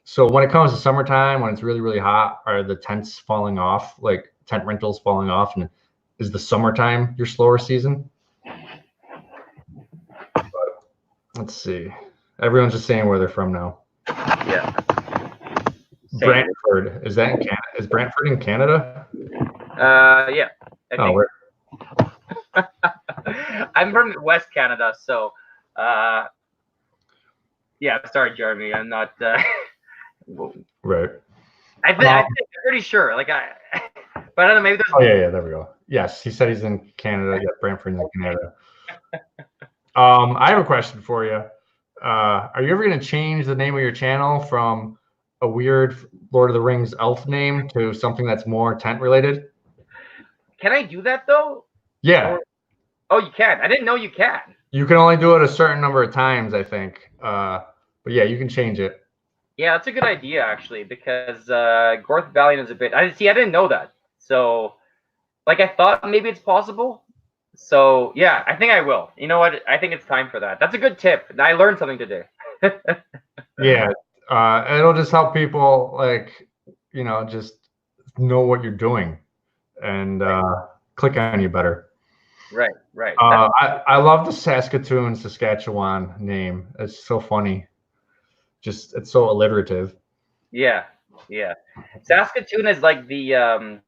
Speaker 2: So when it comes to summertime, when it's really, really hot, are the tents falling off, like tent rentals falling off? And is the summertime your slower season? Let's see. Everyone's just saying where they're from now.
Speaker 1: Yeah.
Speaker 2: Brantford. Is that in Canada? Is Brantford in Canada?
Speaker 1: Yeah. I think. I'm from West Canada, so yeah. Sorry, Jeremy. I'm not.
Speaker 2: Right.
Speaker 1: I think I'm pretty sure. Like but I don't know. Maybe there's.
Speaker 2: Oh yeah. There we go. Yes, he said he's in Canada. Yeah, Brantford in Canada. I have a question for you. Are you ever going to change the name of your channel from a weird Lord of the Rings elf name to something that's more tent related?
Speaker 1: Can I do that though?
Speaker 2: Yeah.
Speaker 1: Oh, you can. I didn't know you can.
Speaker 2: You can only do it a certain number of times, I think. But yeah, you can change it.
Speaker 1: Yeah, that's a good idea actually, because Gorothbalion is a bit. I didn't know that. So, like, I thought maybe it's possible. So yeah, I think I will. You know what? I think it's time for that. That's a good tip. I learned something today.
Speaker 2: Yeah, it'll just help people, like, just know what you're doing and click on you better.
Speaker 1: Right.
Speaker 2: I love the Saskatoon, Saskatchewan name. It's so funny. Just it's so alliterative.
Speaker 1: Yeah. Saskatoon is like the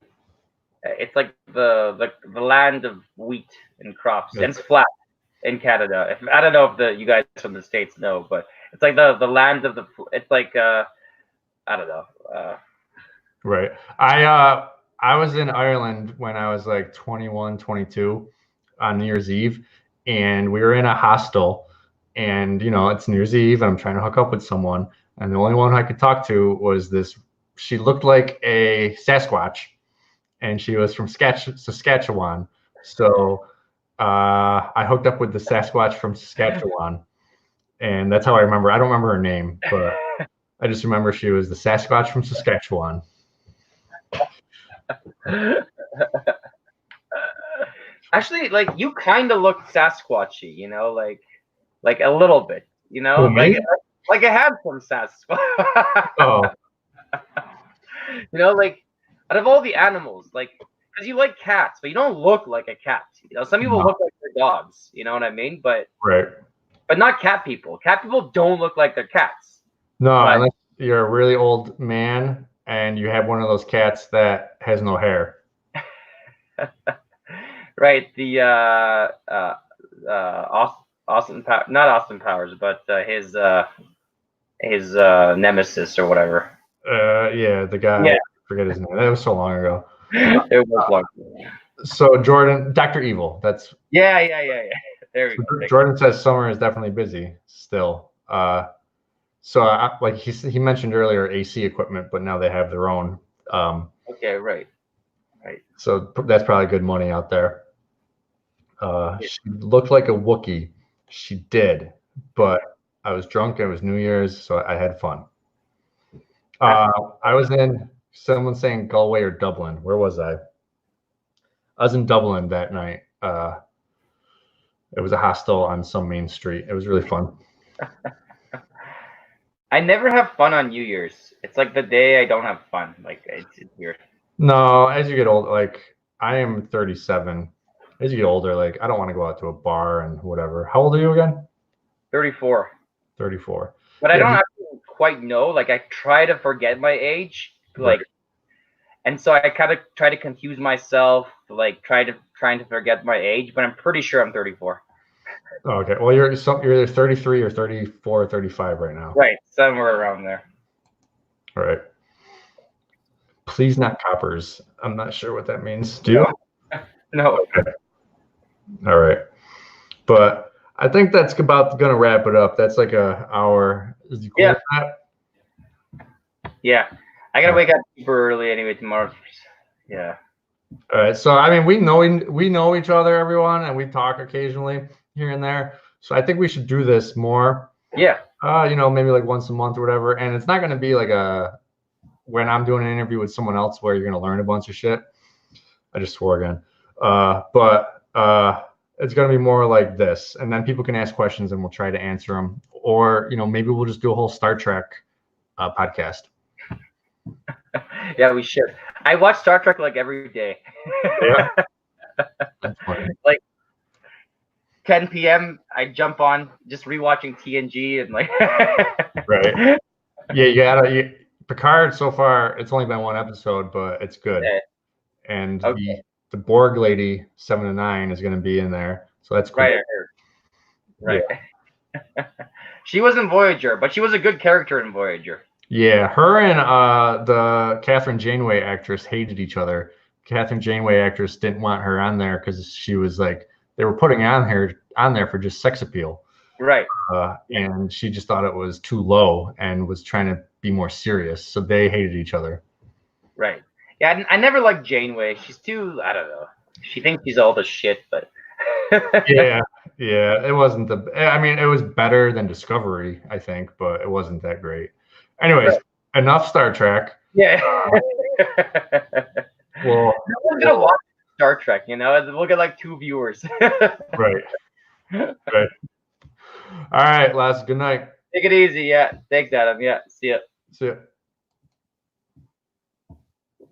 Speaker 1: it's like the land of wheat and crops, and it's flat in Canada. I don't know if you guys from the States know, but it's like the land of the. It's like I don't know.
Speaker 2: Right. I was in Ireland when I was like 21, 22 on New Year's Eve, and we were in a hostel, and it's New Year's Eve and I'm trying to hook up with someone, and the only one I could talk to was this. She looked like a Sasquatch, and she was from Saskatchewan. So I hooked up with the Sasquatch from Saskatchewan, and that's how I remember. I don't remember her name, but I just remember she was the Sasquatch from Saskatchewan.
Speaker 1: Actually, like, you kind of look Sasquatchy, like a little bit, like I have some Sasquatch.
Speaker 2: Oh.
Speaker 1: Like, out of all the animals, like, because you like cats, but you don't look like a cat. Some people look like their dogs. You know what I mean? But
Speaker 2: right.
Speaker 1: But not cat people. Cat people don't look like they're cats.
Speaker 2: No, unless you're a really old man and you have one of those cats that has no hair.
Speaker 1: Right. The Austin not Austin Powers, but his nemesis or whatever.
Speaker 2: Yeah, the guy.
Speaker 1: Yeah.
Speaker 2: I forget his name. That was so long ago.
Speaker 1: It was long.
Speaker 2: So Jordan, Dr. Evil. That's.
Speaker 1: Yeah. There we go.
Speaker 2: Jordan says summer is definitely busy still. So like he mentioned earlier, AC equipment, but now they have their own.
Speaker 1: Okay, right.
Speaker 2: So that's probably good money out there. She looked like a Wookiee. She did, but I was drunk. It was New Year's, so I had fun. I was in, someone saying Galway or Dublin. Where was I? I was in Dublin that night. It was a hostel on some main street. It was really fun.
Speaker 1: I never have fun on New Year's. It's like the day I don't have fun. Like, it's weird.
Speaker 2: No, as you get older, like I am 37. As you get older, like I don't want to go out to a bar and whatever. How old are you again?
Speaker 1: 34.
Speaker 2: 34.
Speaker 1: But I don't actually quite know. Like, I try to forget my age. Like, right. And so I kind of try to confuse myself, like trying to forget my age, but I'm pretty sure I'm 34.
Speaker 2: Okay. Well, you're either 33 or 34 or 35 right now.
Speaker 1: Right, somewhere around there.
Speaker 2: All right. Please not coppers. I'm not sure what that means. Do you?
Speaker 1: No.
Speaker 2: Okay. All right. But I think that's about gonna wrap it up. That's like a hour. Is you cool with that?
Speaker 1: Yeah. I gotta wake up super early anyway tomorrow. Yeah.
Speaker 2: All right. So I mean, we know each other, everyone, and we talk occasionally here and there. So I think we should do this more.
Speaker 1: Yeah.
Speaker 2: Maybe like once a month or whatever. And it's not gonna be like when I'm doing an interview with someone else where you're gonna learn a bunch of shit. I just swore again. But it's gonna be more like this, and then people can ask questions and we'll try to answer them. Or maybe we'll just do a whole Star Trek podcast.
Speaker 1: Yeah, we should. I watch Star Trek like every day.
Speaker 2: Yeah. That's funny.
Speaker 1: Like 10 p.m. I jump on just rewatching TNG and like.
Speaker 2: Right. Yeah, Picard so far it's only been one episode, but it's good.
Speaker 1: Yeah.
Speaker 2: And the Borg lady 7 to 9 is going to be in there, so that's cool.
Speaker 1: Right. Yeah. She was in Voyager, but she was a good character in Voyager.
Speaker 2: Yeah, her and the Catherine Janeway actress hated each other. Catherine Janeway actress didn't want her on there because she was like, they were putting on there for just sex appeal.
Speaker 1: Right.
Speaker 2: And she just thought it was too low and was trying to be more serious. So they hated each other.
Speaker 1: Right. Yeah, I never liked Janeway. She's too, I don't know. She thinks she's all the shit, but.
Speaker 2: Yeah. It wasn't it was better than Discovery, I think, but it wasn't that great. Anyways, enough Star Trek.
Speaker 1: Yeah.
Speaker 2: Well,
Speaker 1: no one's gonna watch Star Trek, We'll get like 2 viewers.
Speaker 2: Right. All right, Les. Good night.
Speaker 1: Take it easy. Yeah. Thanks, Adam. Yeah. See ya.
Speaker 2: See ya.